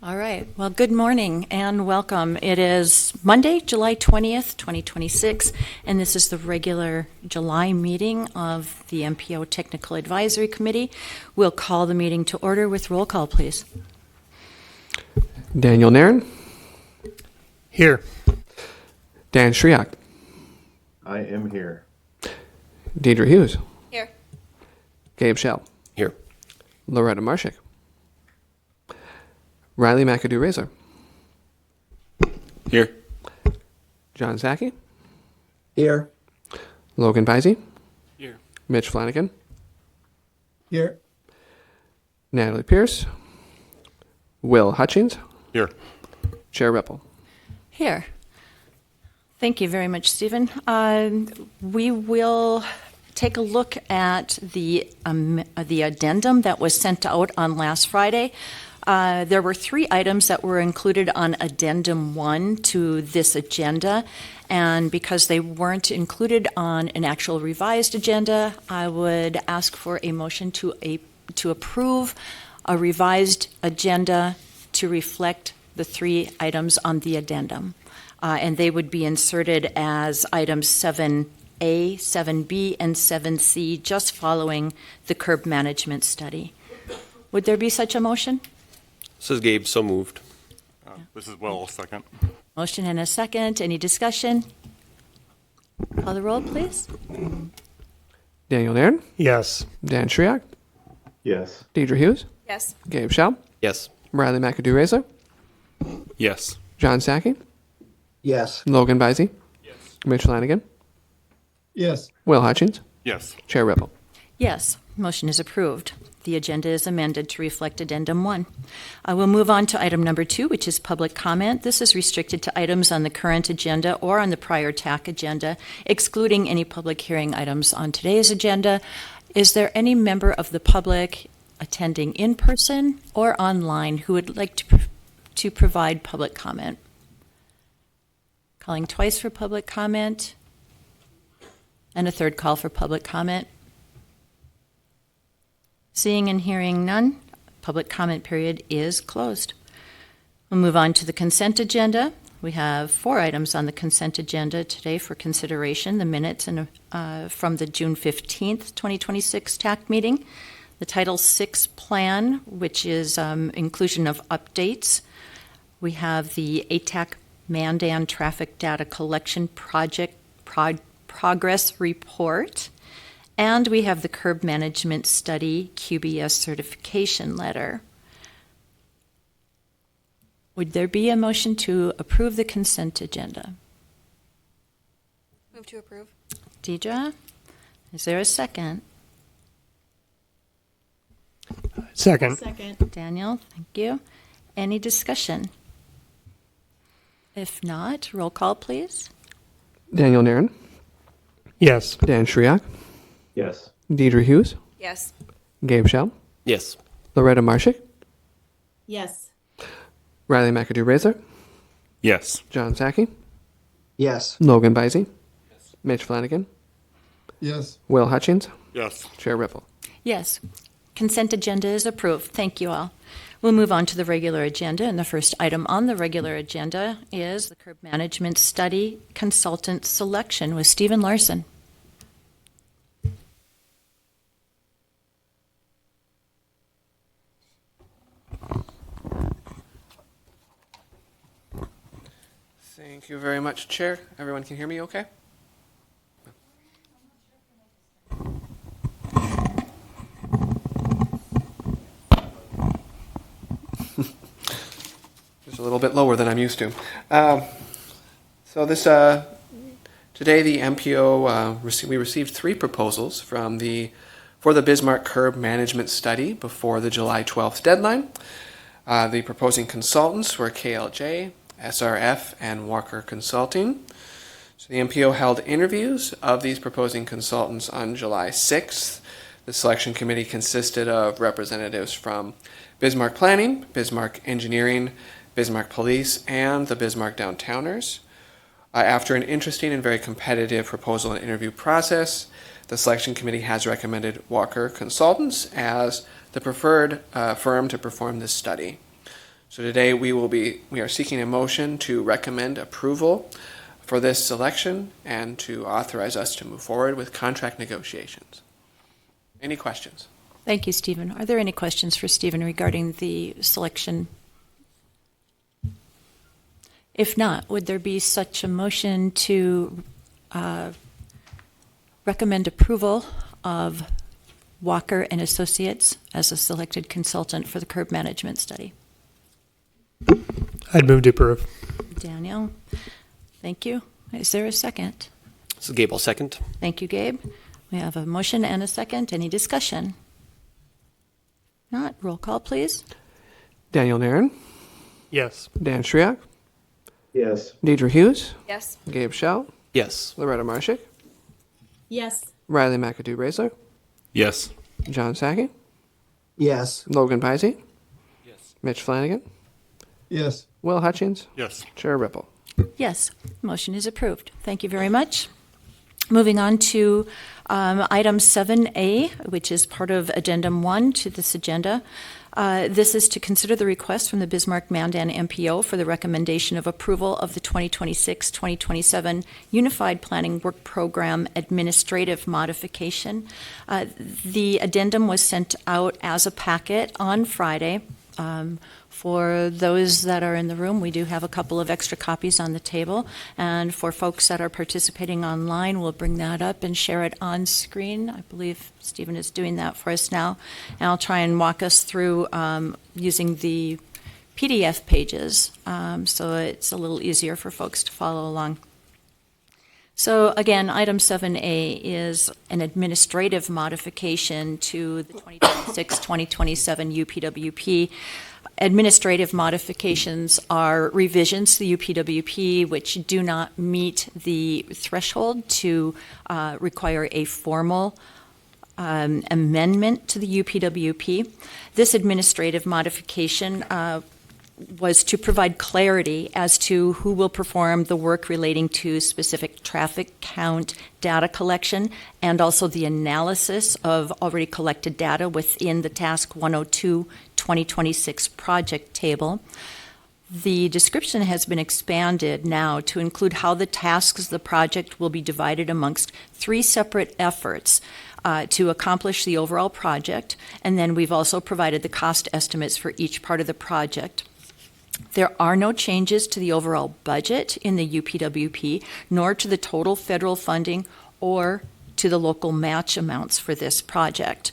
All right. Well, good morning and welcome. It is Monday, July 20th, 2026, and this is the regular July meeting of the MPO Technical Advisory Committee. We'll call the meeting to order with roll call, please. Daniel Nairn. Here. Dan Shriak. I am here. Deidre Hughes. Here. Gabe Shell. Here. Loretta Marshik. Riley McAdoo-Razor. Here. John Zaki. Here. Logan Bisey. Here. Mitch Flanagan. Here. Natalie Pierce. Will Hutchings. Here. Chair Ripple. Here. Thank you very much, Stephen. We will take a look at the addendum that was sent out on last Friday. There were 3 items that were included on Addendum 1 to this agenda, and because they weren't included on an actual revised agenda, I would ask for a motion to approve a revised agenda to reflect the 3 items on the addendum. And they would be inserted as items 7A, 7B, and 7C, just following the curb management study. Would there be such a motion? This is Gabe, so moved. This is Will, second. Motion and a second. Any discussion? Call the roll, please. Daniel Nairn. Yes. Dan Shriak. Yes. Deidre Hughes. Yes. Gabe Shell. Yes. Riley McAdoo-Razor. Yes. John Zaki. Yes. Logan Bisey. Yes. Mitch Flanagan. Yes. Will Hutchings. Yes. Chair Ripple. Yes. Motion is approved. The agenda is amended to reflect Addendum 1. I will move on to item number 2, which is public comment. This is restricted to items on the current agenda or on the prior TAC agenda, excluding any public hearing items on today's agenda. Is there any member of the public attending in person or online who would like to provide public comment? Calling twice for public comment and a third call for public comment. Seeing and hearing none, public comment period is closed. We'll move on to the consent agenda. We have 4 items on the consent agenda today for consideration: the minutes from the June 15th, 2026 TAC meeting, the Title VI plan, which is inclusion of updates. We have the Bismarck-Mandan Traffic Data Collection Project Progress Report. And we have the Curb Management Study QBS certification letter. Would there be a motion to approve the consent agenda? Move to approve. Deidre, is there a second? Second. Second. Daniel, thank you. Any discussion? If not, roll call, please. Daniel Nairn. Yes. Dan Shriak. Yes. Deidre Hughes. Yes. Gabe Shell. Yes. Loretta Marshik. Yes. Riley McAdoo-Razor. Yes. John Zaki. Yes. Logan Bisey. Yes. Mitch Flanagan. Yes. Will Hutchings. Yes. Chair Ripple. Yes. Consent agenda is approved. Thank you all. We'll move on to the regular agenda, and the first item on the regular agenda is the Curb Management Study Consultant Selection with Stephen Larson. Thank you very much, Chair. Everyone can hear me okay? Just a little bit lower than I'm used to. So this today the MPO we received 3 proposals for the Bismarck Curb Management Study before the July 12th deadline. The proposing consultants were KLJ, SRF, and Walker Consulting. So the MPO held interviews of these proposing consultants on July 6th. The selection committee consisted of representatives from Bismarck Planning, Bismarck Engineering, Bismarck Police, and the Bismarck Downtowners. After an interesting and very competitive proposal and interview process, the selection committee has recommended Walker Consultants as the preferred firm to perform this study. So today we are seeking a motion to recommend approval for this selection and to authorize us to move forward with contract negotiations. Any questions? Thank you, Stephen. Are there any questions for Stephen regarding the selection? If not, would there be such a motion to recommend approval of Walker and Associates as a selected consultant for the curb management study? I'd move to approve. Daniel, thank you. Is there a second? This is Gable, second. Thank you, Gabe. We have a motion and a second. Any discussion? Not. Roll call, please. Daniel Nairn, Yes. Dan Shriak, Yes. Deidre Hughes, Yes. Gabe Schell, Yes. Loretta Marshik, Yes. Riley McAdoo-Raisler, Yes. John Sackey, Yes. Logan Pisey, Yes. Mitch Flanagan, Yes. Will Hutchings, Yes. Chair Ripple. Yes, motion is approved. Thank you very much. Moving on to item 7A, which is part of Addendum 1 to this agenda. This is to consider the request from the Bismarck-Mandan MPO for the recommendation of approval of the 2026-2027 Unified Planning Work Program administrative modification. The addendum was sent out as a packet on Friday. For those that are in the room, we do have a couple of extra copies on the table. And for folks that are participating online, we'll bring that up and share it on screen. I believe Stephen is doing that for us now. And I'll try and walk us through using the PDF pages so it's a little easier for folks to follow along. So again, item 7A is an administrative modification to the 2026-2027 UPWP. Administrative modifications are revisions to the UPWP which do not meet the threshold to require a formal amendment to the UPWP. This administrative modification was to provide clarity as to who will perform the work relating to specific traffic count data collection and also the analysis of already collected data within the Task 102 2026 project table. The description has been expanded now to include how the tasks of the project will be divided amongst 3 separate efforts to accomplish the overall project, and then we've also provided the cost estimates for each part of the project. There are no changes to the overall budget in the UPWP, nor to the total federal funding or to the local match amounts for this project.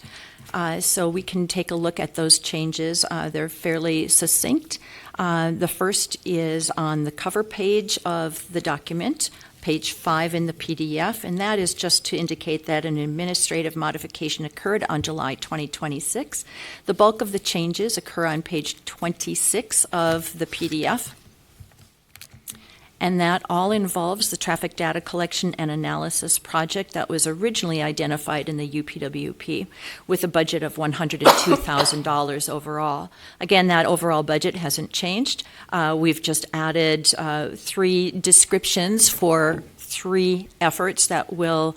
So we can take a look at those changes. They're fairly succinct. The first is on the cover page of the document, page 5 in the PDF, and that is just to indicate that an administrative modification occurred on July 2026. The bulk of the changes occur on page 26 of the PDF. And that all involves the traffic data collection and analysis project that was originally identified in the UPWP with a budget of $102,000 overall. Again, that overall budget hasn't changed. We've just added 3 descriptions for 3 efforts that will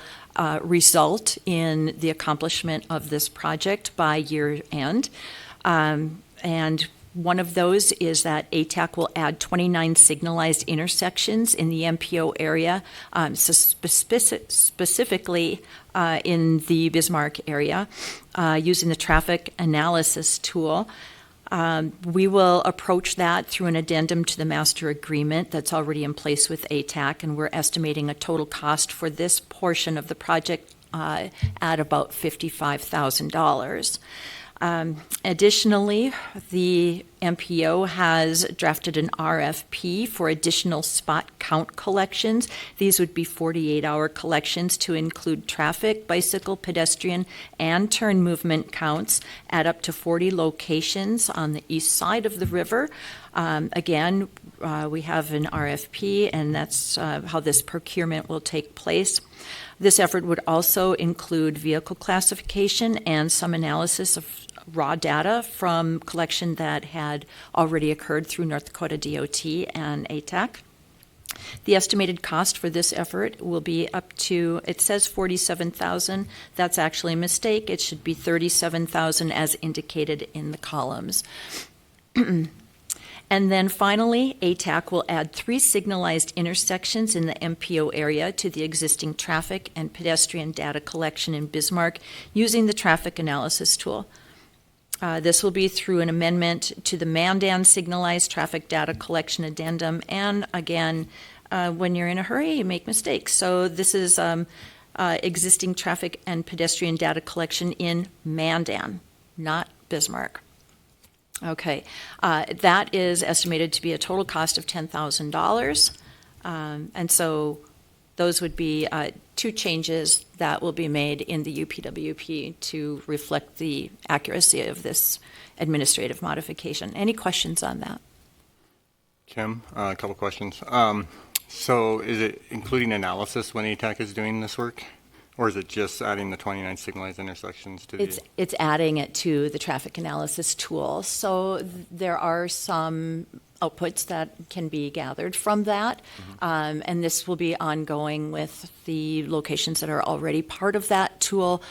result in the accomplishment of this project by year end. And one of those is that ATAC will add 29 signalized intersections in the MPO area, specifically in the Bismarck area, using the traffic analysis tool. We will approach that through an addendum to the master agreement that's already in place with ATAC, and we're estimating a total cost for this portion of the project at about $55,000. Additionally, the MPO has drafted an RFP for additional spot count collections. These would be 48-hour collections to include traffic, bicycle, pedestrian, and turn movement counts at up to 40 locations on the east side of the river. Again, we have an RFP, and that's how this procurement will take place. This effort would also include vehicle classification and some analysis of raw data from collection that had already occurred through North Dakota DOT and ATAC. The estimated cost for this effort will be up to, it says $47,000. That's actually a mistake. It should be $37,000 as indicated in the columns. And then finally, ATAC will add 3 signalized intersections in the MPO area to the existing traffic and pedestrian data collection in Bismarck using the traffic analysis tool. This will be through an amendment to the Mandan signalized traffic data collection addendum. And again, when you're in a hurry, you make mistakes. So this is existing traffic and pedestrian data collection in Mandan, not Bismarck. Okay, that is estimated to be a total cost of $10,000. And so those would be 2 changes that will be made in the UPWP to reflect the accuracy of this administrative modification. Any questions on that? Kim, a couple questions. So is it including analysis when ATAC is doing this work? Or is it just adding the 29 signalized intersections to the? It's adding it to the traffic analysis tool. So there are some outputs that can be gathered from that. And this will be ongoing with the locations that are already part of that tool,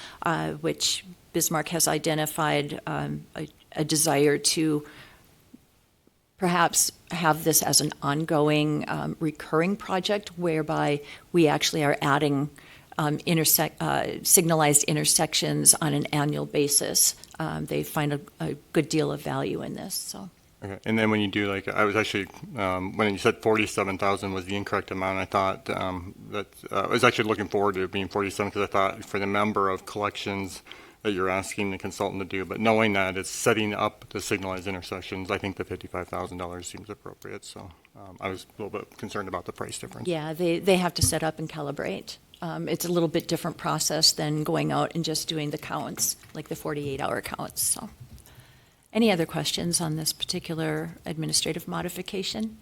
which Bismarck has identified a desire to perhaps have this as an ongoing recurring project whereby we actually are adding signalized intersections on an annual basis. They find a good deal of value in this. So. Okay. And then when you do, like, I was actually, when you said 47,000 was the incorrect amount, I thought that I was actually looking forward to it being 47 because I thought for the number of collections that you're asking the consultant to do, but knowing that it's setting up the signalized intersections, I think the $55,000 seems appropriate. So I was a little bit concerned about the price difference. Yeah, they have to set up and calibrate. It's a little bit different process than going out and just doing the counts, like the 48-hour counts. So, any other questions on this particular administrative modification?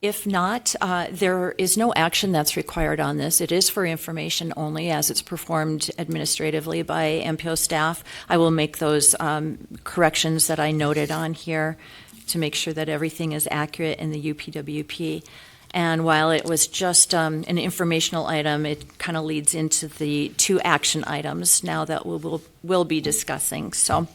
If not, there is no action that's required on this. It is for information only as it's performed administratively by MPO staff. I will make those corrections that I noted on here to make sure that everything is accurate in the UPWP. And while it was just an informational item, it kind of leads into the 2 action items now that we'll be discussing. So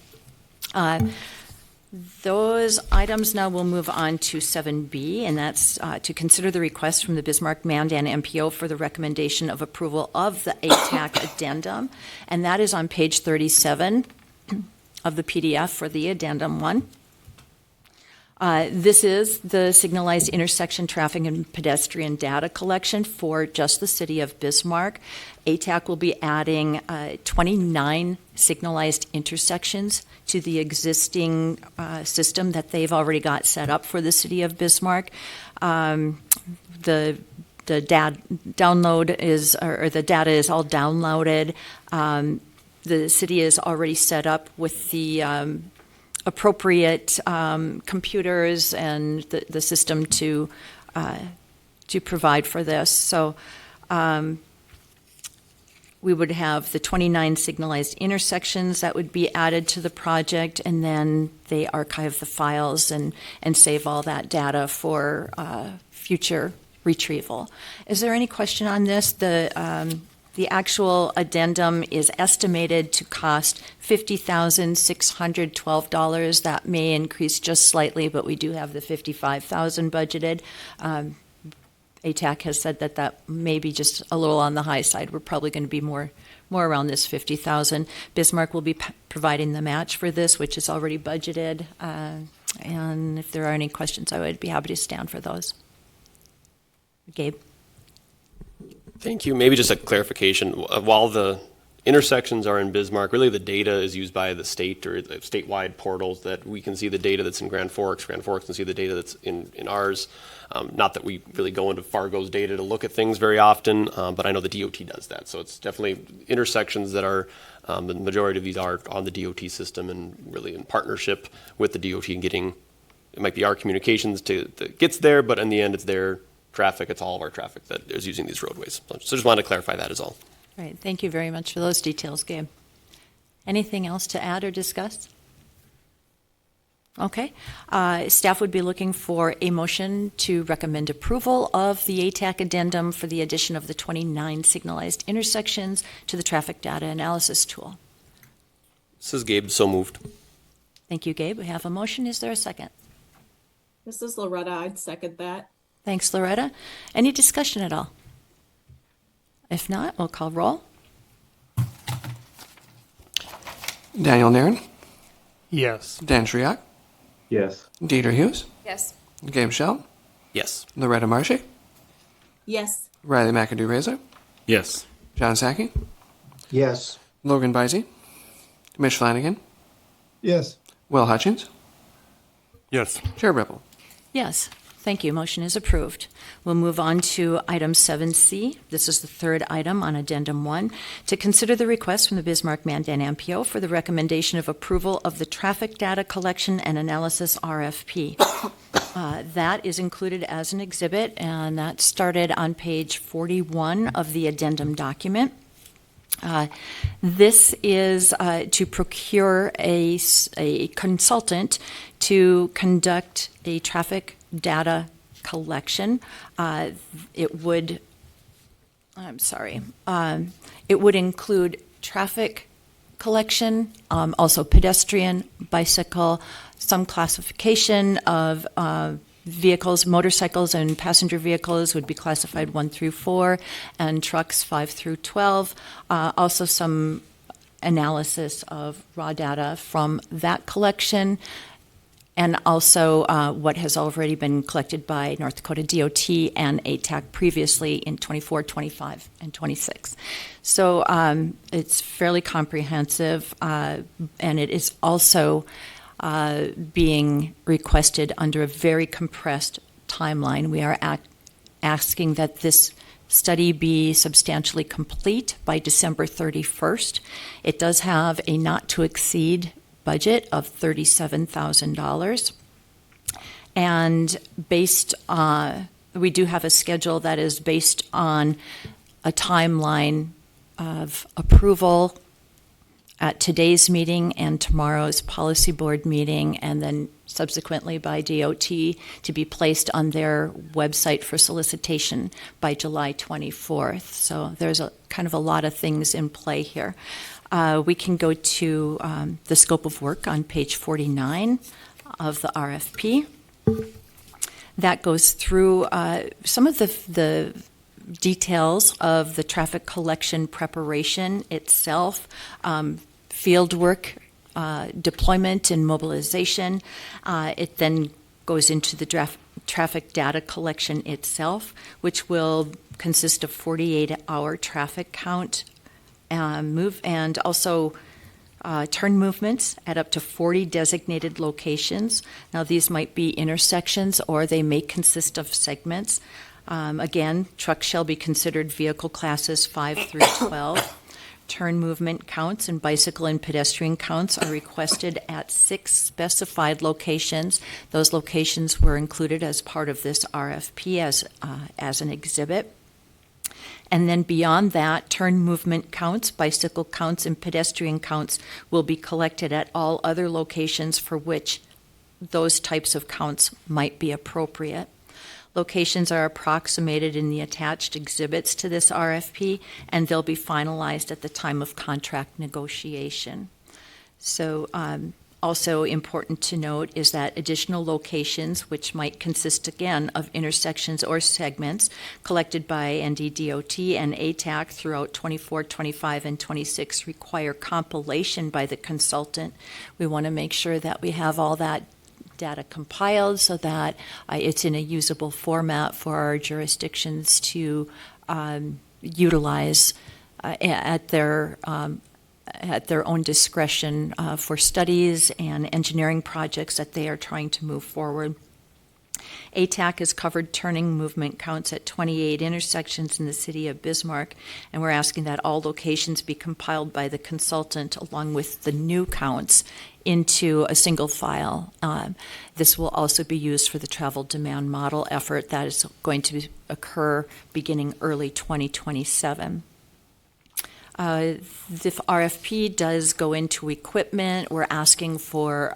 those items now will move on to 7B, and that's to consider the request from the Bismarck-Mandan MPO for the recommendation of approval of the ATAC addendum. And that is on page 37 of the PDF for the addendum 1. This is the signalized intersection traffic and pedestrian data collection for just the city of Bismarck. ATAC will be adding 29 signalized intersections to the existing system that they've already got set up for the city of Bismarck. The download is, or the data is all downloaded. The city is already set up with the appropriate computers and the system to provide for this. So we would have the 29 signalized intersections that would be added to the project, and then they archive the files and save all that data for future retrieval. Is there any question on this? The actual addendum is estimated to cost $50,612. That may increase just slightly, but we do have the $55,000 budgeted. ATAC has said that may be just a little on the high side. We're probably going to be more around this $50,000. Bismarck will be providing the match for this, which is already budgeted. And if there are any questions, I would be happy to stand for those. Gabe. Thank you. Maybe just a clarification. While the intersections are in Bismarck, really the data is used by the state or the statewide portals that we can see the data that's in Grand Forks. Grand Forks can see the data that's in ours. Not that we really go into Fargo's data to look at things very often, but I know the DOT does that. So it's definitely intersections that are, the majority of these are on the DOT system and really in partnership with the DOT and getting, it might be our communications that gets there, but in the end it's their traffic. It's all of our traffic that is using these roadways. So just wanted to clarify that as all. All right. Thank you very much for those details, Gabe. Anything else to add or discuss? Okay. Staff would be looking for a motion to recommend approval of the ATAC addendum for the addition of the 29 signalized intersections to the traffic data analysis tool. This is Gabe, so moved. Thank you, Gabe. We have a motion. Is there a second? This is Loretta. I'd second that. Thanks, Loretta. Any discussion at all? If not, we'll call roll. Daniel Nairn, Yes. Dan Shriak, Yes. Deidre Hughes, Yes. Gabe Shell, Yes. Loretta Marshy, Yes. Riley McAdoo-Razor, Yes. John Sackey, Yes. Logan Bisey, Mitch Flanagan, Yes. Will Hutchins, Yes. Chair Ripple. Yes, thank you. Motion is approved. We'll move on to item 7C. This is the third item on Addendum 1, to consider the request from the Bismarck-Mandan MPO for the recommendation of approval of the traffic data collection and analysis RFP. That is included as an exhibit, and that started on page 41 of the addendum document. This is to procure a consultant to conduct a traffic data collection. It would include traffic collection, also pedestrian, bicycle, some classification of vehicles, motorcycles and passenger vehicles would be classified 1 through 4, and trucks 5 through 12. Also some analysis of raw data from that collection, and also what has already been collected by North Dakota DOT and ATAC previously in 24, 25, and 26. So it's fairly comprehensive, and it is also being requested under a very compressed timeline. We are asking that this study be substantially complete by December 31st. It does have a not-to-exceed budget of $37,000. And we do have a schedule that is based on a timeline of approval at today's meeting and tomorrow's policy board meeting, and then subsequently by DOT to be placed on their website for solicitation by July 24th. So there's a kind of a lot of things in play here. We can go to the scope of work on page 49 of the RFP. That goes through some of the details of the traffic collection preparation itself, field work, deployment and mobilization. It then goes into the traffic data collection itself, which will consist of 48-hour traffic count, and also turn movements at up to 40 designated locations. Now, these might be intersections or they may consist of segments. Again, trucks shall be considered vehicle classes 5 through 12. Turn movement counts and bicycle and pedestrian counts are requested at 6 specified locations. Those locations were included as part of this RFP as an exhibit. And then beyond that, turn movement counts, bicycle counts, and pedestrian counts will be collected at all other locations for which those types of counts might be appropriate. Locations are approximated in the attached exhibits to this RFP, and they'll be finalized at the time of contract negotiation. So also important to note is that additional locations, which might consist again of intersections or segments collected by NDDOT and ATAC throughout 24, 25, and 26, require compilation by the consultant. We want to make sure that we have all that data compiled so that it's in a usable format for our jurisdictions to utilize at their own discretion for studies and engineering projects that they are trying to move forward. ATAC has covered turning movement counts at 28 intersections in the city of Bismarck, and we're asking that all locations be compiled by the consultant along with the new counts into a single file. This will also be used for the travel demand model effort that is going to occur beginning early 2027. The RFP does go into equipment. We're asking for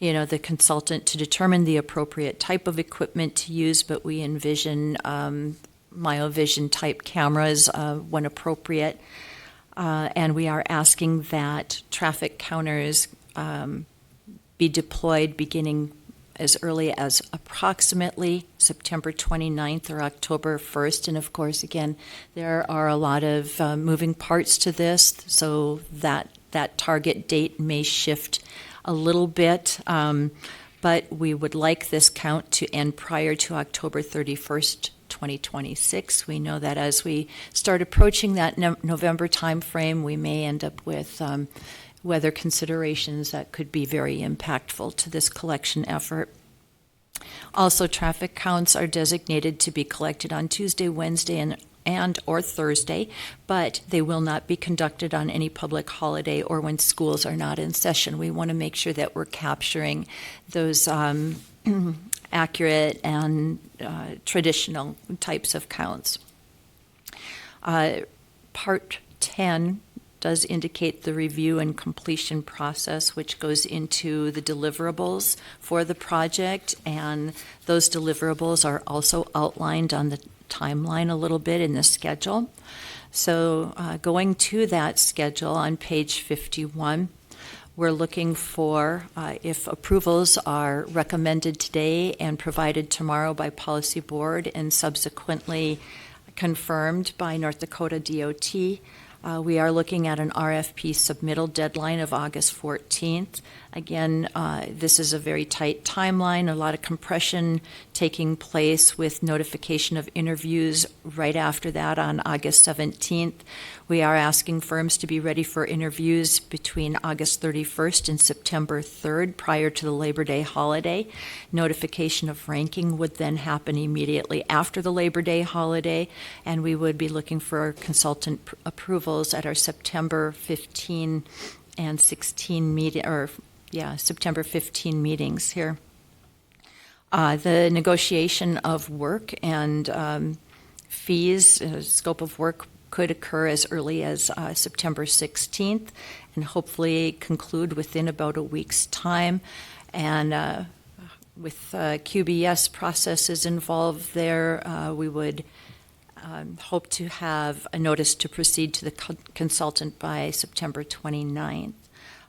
the consultant to determine the appropriate type of equipment to use, but we envision myovision type cameras when appropriate. And we are asking that traffic counters be deployed beginning as early as approximately September 29th or October 1st. And of course, again, there are a lot of moving parts to this, so that target date may shift a little bit. But we would like this count to end prior to October 31st, 2026. We know that as we start approaching that November timeframe, we may end up with weather considerations that could be very impactful to this collection effort. Also, traffic counts are designated to be collected on Tuesday, Wednesday, and or Thursday, but they will not be conducted on any public holiday or when schools are not in session. We want to make sure that we're capturing those accurate and traditional types of counts. Part 10 does indicate the review and completion process, which goes into the deliverables for the project, and those deliverables are also outlined on the timeline a little bit in the schedule. So going to that schedule on page 51, we're looking for, if approvals are recommended today and provided tomorrow by Policy Board and subsequently confirmed by North Dakota DOT, we are looking at an RFP submittal deadline of August 14th. Again, this is a very tight timeline, a lot of compression taking place with notification of interviews right after that on August 17th. We are asking firms to be ready for interviews between August 31st and September 3rd prior to the Labor Day holiday. Notification of ranking would then happen immediately after the Labor Day holiday, and we would be looking for consultant approvals at our September 15 and 16 September 15 meetings here. The negotiation of work and fees, scope of work could occur as early as September 16th and hopefully conclude within about a week's time. And with QBS processes involved there, we would hope to have a notice to proceed to the consultant by September 29th.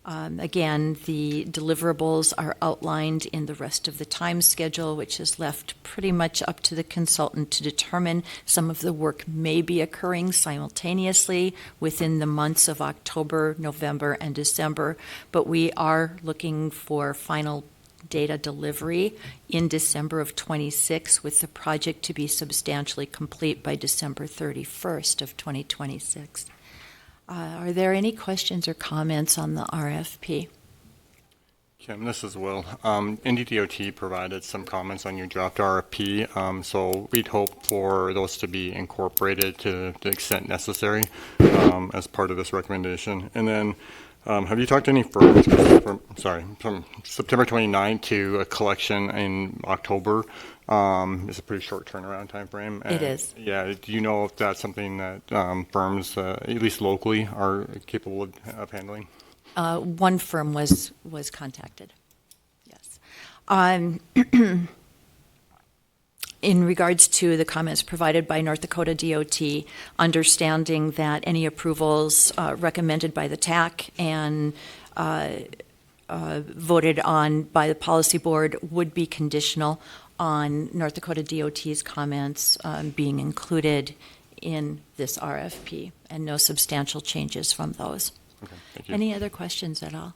Again, the deliverables are outlined in the rest of the time schedule, which is left pretty much up to the consultant to determine. Some of the work may be occurring simultaneously within the months of October, November, and December, but we are looking for final data delivery in December of 26, with the project to be substantially complete by December 31st of 2026. Are there any questions or comments on the RFP? Kim, this is Will. NDDOT provided some comments on your draft RFP, so we'd hope for those to be incorporated to the extent necessary as part of this recommendation. And then have you talked to any firms from September 29 to a collection in October? It's a pretty short turnaround time frame. It is. Yeah. Do you know if that's something that firms, at least locally, are capable of handling? One firm was contacted. Yes. In regards to the comments provided by North Dakota DOT, understanding that any approvals recommended by the TAC and voted on by the Policy Board would be conditional on North Dakota DOT's comments being included in this RFP, and no substantial changes from those. Okay, thank you. Any other questions at all?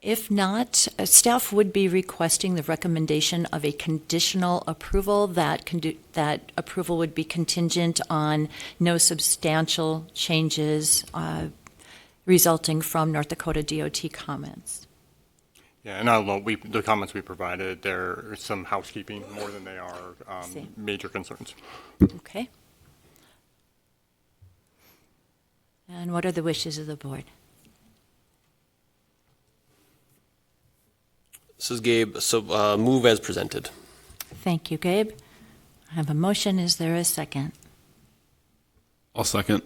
If not, staff would be requesting the recommendation of a conditional approval. That approval would be contingent on no substantial changes resulting from North Dakota DOT comments. Yeah, and although the comments we provided, there are some housekeeping more than they are major concerns. Okay. And what are the wishes of the board? This is Gabe. So move as presented. Thank you, Gabe. I have a motion. Is there a second? I'll second.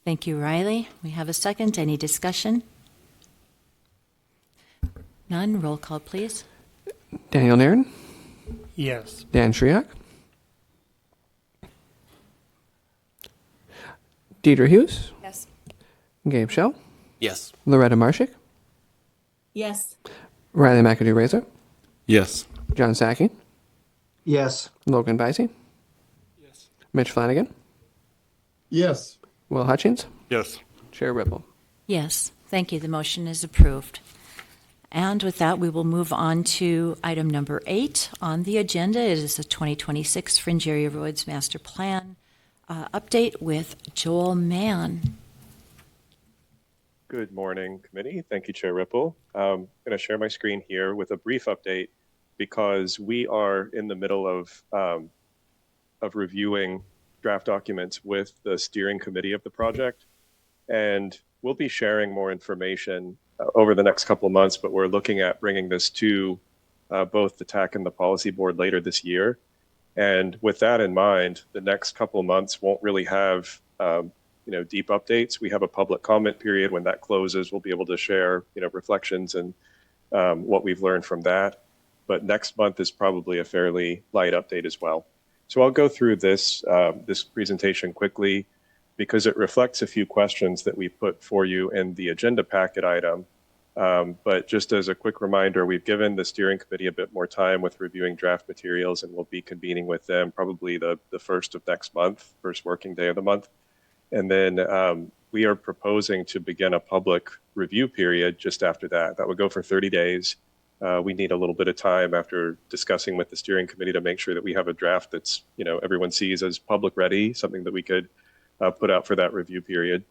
Thank you, Riley. We have a second. Any discussion? None. Roll call, please. Daniel Nairn, Yes. Dan Shriak, Deidre Hughes, Yes. Gabe Shell, Yes. Loretta Marshik, Yes. Riley McAdoo-Razor, Yes. John Sackey, Yes. Logan Vicey, Mitch Flanagan, Yes. Will Hutchins, Yes. Chair Ripple. Yes, thank you. The motion is approved. And with that, we will move on to item number 8 on the agenda. It is the 2026 Fringe Area Roads Master Plan update with Joel Mann. Good morning, committee. Thank you, Chair Ripple. I'm going to share my screen here with a brief update because we are in the middle of reviewing draft documents with the steering committee of the project, and we'll be sharing more information over the next couple of months. But we're looking at bringing this to both the TAC and the policy board later this year. And with that in mind, the next couple of months won't really have deep updates. We have a public comment period. When that closes, we'll be able to share reflections and what we've learned from that. But next month is probably a fairly light update as well. So I'll go through this presentation quickly because it reflects a few questions that we put for you in the agenda packet item. But just as a quick reminder, we've given the steering committee a bit more time with reviewing draft materials, and we'll be convening with them probably the first of next month, first working day of the month. And then we are proposing to begin a public review period just after that. That would go for 30 days. We need a little bit of time after discussing with the steering committee to make sure that we have a draft that's, everyone sees as public ready, something that we could put out for that review period.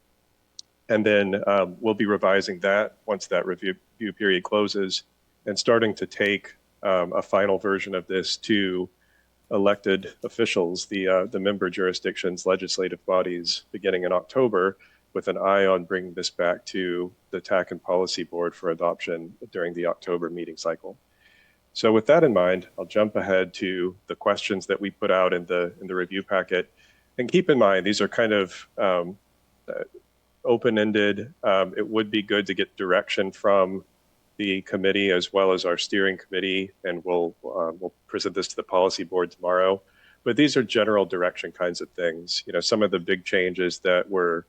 And then we'll be revising that once that review period closes and starting to take a final version of this to elected officials, the member jurisdictions, legislative bodies, beginning in October, with an eye on bringing this back to the TAC and Policy Board for adoption during the October meeting cycle. So with that in mind, I'll jump ahead to the questions that we put out in the review packet. And keep in mind, these are kind of open-ended. It would be good to get direction from the committee as well as our steering committee, and we'll present this to the policy board tomorrow. But these are general direction kinds of things. Some of the big changes that we're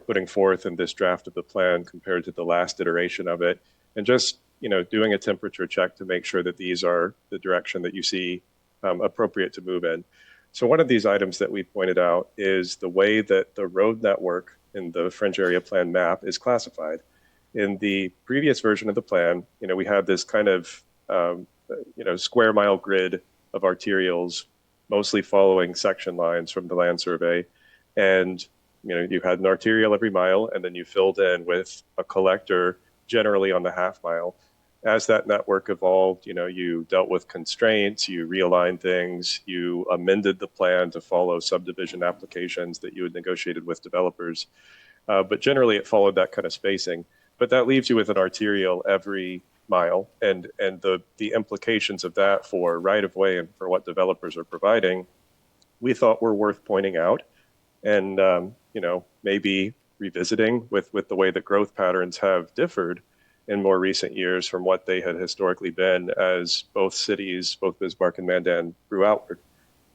putting forth in this draft of the plan compared to the last iteration of it, and just doing a temperature check to make sure that these are the direction that you see appropriate to move in. So one of these items that we pointed out is the way that the road network in the Fringe Area Plan map is classified. In the previous version of the plan, we had this kind of square mile grid of arterials, mostly following section lines from the land survey, and you had an arterial every mile, and then you filled in with a collector generally on the half mile. As that network evolved, you dealt with constraints, you realigned things, you amended the plan to follow subdivision applications that you had negotiated with developers. But generally, it followed that kind of spacing. But that leaves you with an arterial every mile, and the implications of that for right-of-way and for what developers are providing, we thought were worth pointing out, and maybe revisiting with the way that growth patterns have differed in more recent years from what they had historically been as both cities, both Bismarck and Mandan, grew outward.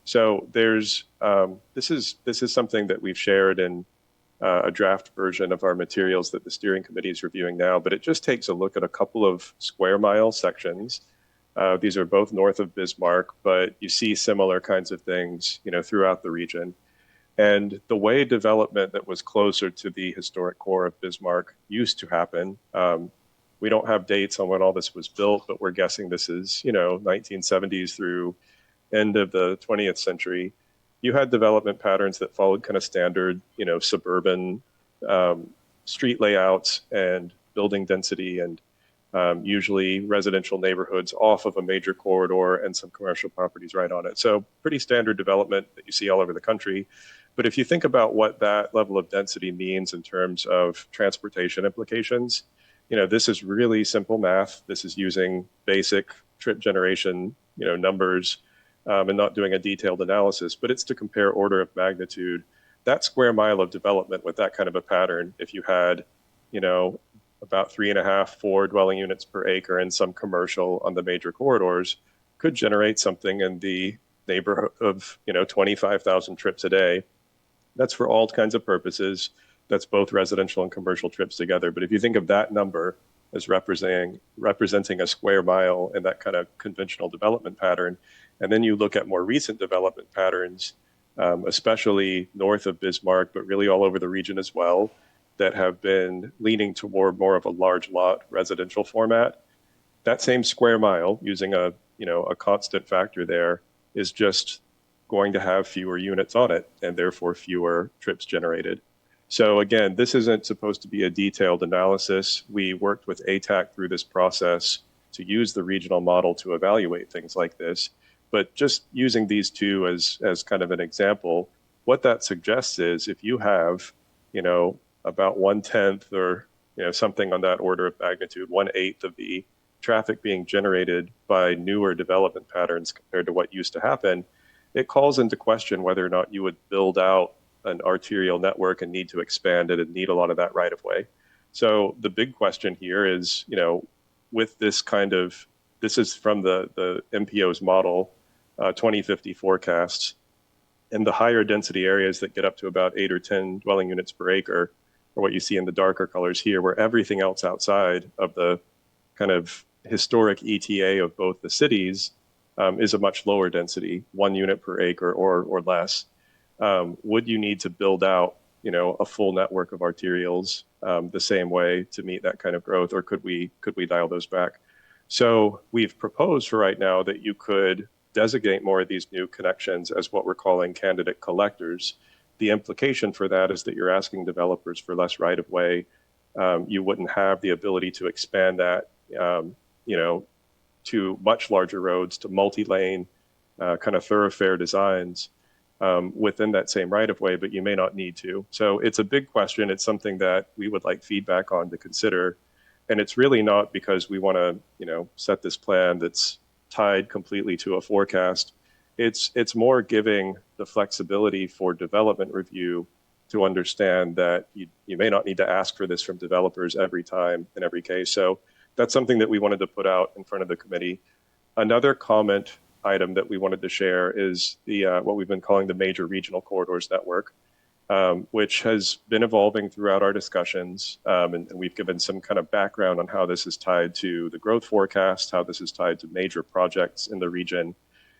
So there's this is something that we've shared in a draft version of our materials that the steering committee is reviewing now, but it just takes a look at a couple of square mile sections. These are both north of Bismarck, but you see similar kinds of things, throughout the region. And the way development that was closer to the historic core of Bismarck used to happen, we don't have dates on when all this was built, but we're guessing this is, 1970s through end of the 20th century. You had development patterns that followed kind of standard, suburban street layouts and building density, and usually residential neighborhoods off of a major corridor and some commercial properties right on it. So pretty standard development that you see all over the country. But if you think about what that level of density means in terms of transportation implications, this is really simple math. This is using basic trip generation, numbers, and not doing a detailed analysis, but it's to compare order of magnitude. That square mile of development with that kind of a pattern, if you had, about 3.5, 4 dwelling units per acre and some commercial on the major corridors, could generate something in the neighborhood of, 25,000 trips a day. That's for all kinds of purposes. That's both residential and commercial trips together. But if you think of that number as representing a square mile in that kind of conventional development pattern. And then you look at more recent development patterns, especially north of Bismarck, but really all over the region as well, that have been leaning toward more of a large lot residential format. That same square mile, using a constant factor there, is just going to have fewer units on it and therefore fewer trips generated. So again, this isn't supposed to be a detailed analysis. We worked with ATAC through this process to use the regional model to evaluate things like this. But just using these two as kind of an example, what that suggests is if you have, about 1/10 or something on that order of magnitude, 1/8 of the traffic being generated by newer development patterns compared to what used to happen, it calls into question whether or not you would build out an arterial network and need to expand it and need a lot of that right of way. So the big question here is, with this this is from the MPO's model, 2050 forecasts, and the higher density areas that get up to about 8 or 10 dwelling units per acre, or what you see in the darker colors here, where everything else outside of the kind of historic ETA of both the cities is a much lower density, 1 unit per acre or less. Would you need to build out, a full network of arterials the same way to meet that kind of growth, or could we dial those back? So we've proposed for right now that you could designate more of these new connections as what we're calling candidate collectors. The implication for that is that you're asking developers for less right of way. You wouldn't have the ability to expand that, to much larger roads, to multi-lane kind of thoroughfare designs within that same right of way, but you may not need to. So it's a big question. It's something that we would like feedback on to consider. And it's really not because we want to, set this plan that's tied completely to a forecast. It's more giving the flexibility for development review to understand that you may not need to ask for this from developers every time in every case. So that's something that we wanted to put out in front of the committee. Another comment item that we wanted to share is the what we've been calling the Major Regional Corridors Network, which has been evolving throughout our discussions. And we've given some kind of background on how this is tied to the growth forecast, how this is tied to major projects in the region,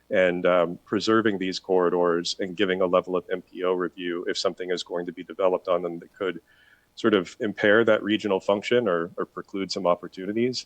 and preserving these corridors and giving a level of MPO review if something is going to be developed on them that could sort of impair that regional function or preclude some opportunities.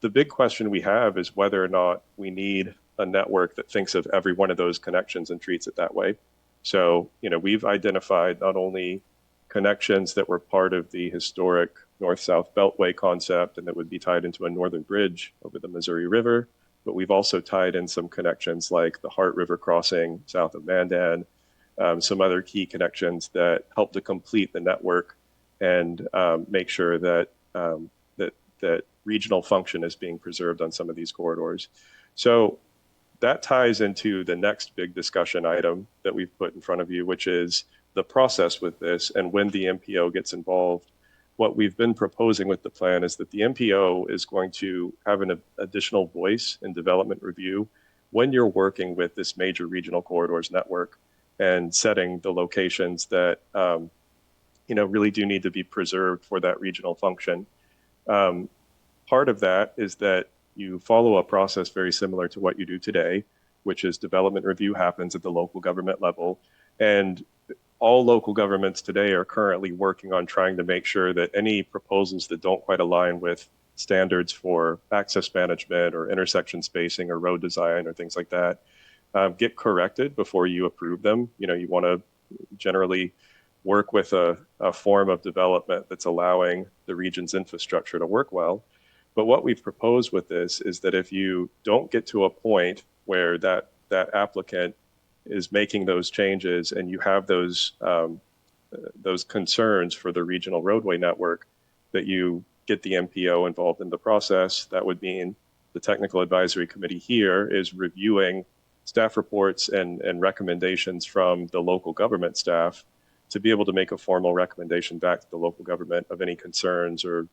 The big question we have is whether or not we need a network that thinks of every one of those connections and treats it that way. So, we've identified not only connections that were part of the historic North-South Beltway concept and that would be tied into a northern bridge over the Missouri River, but we've also tied in some connections like the Heart River crossing south of Mandan, some other key connections that help to complete the network and make sure that that regional function is being preserved on some of these corridors. So that ties into the next big discussion item that we've put in front of you, which is the process with this and when the MPO gets involved. What we've been proposing with the plan is that the MPO is going to have an additional voice in development review when you're working with this Major Regional Corridors Network and setting the locations that really do need to be preserved for that regional function. Part of that is that you follow a process very similar to what you do today, which is development review happens at the local government level. And all local governments today are currently working on trying to make sure that any proposals that don't quite align with standards for access management or intersection spacing or road design or things like that get corrected before you approve them. You want to generally work with a form of development that's allowing the region's infrastructure to work well. But what we've proposed with this is that if you don't get to a point where that applicant is making those changes and you have those concerns for the regional roadway network, that you get the MPO involved in the process. That would mean the technical advisory committee here is reviewing staff reports and recommendations from the local government staff to be able to make a formal recommendation back to the local government of any concerns or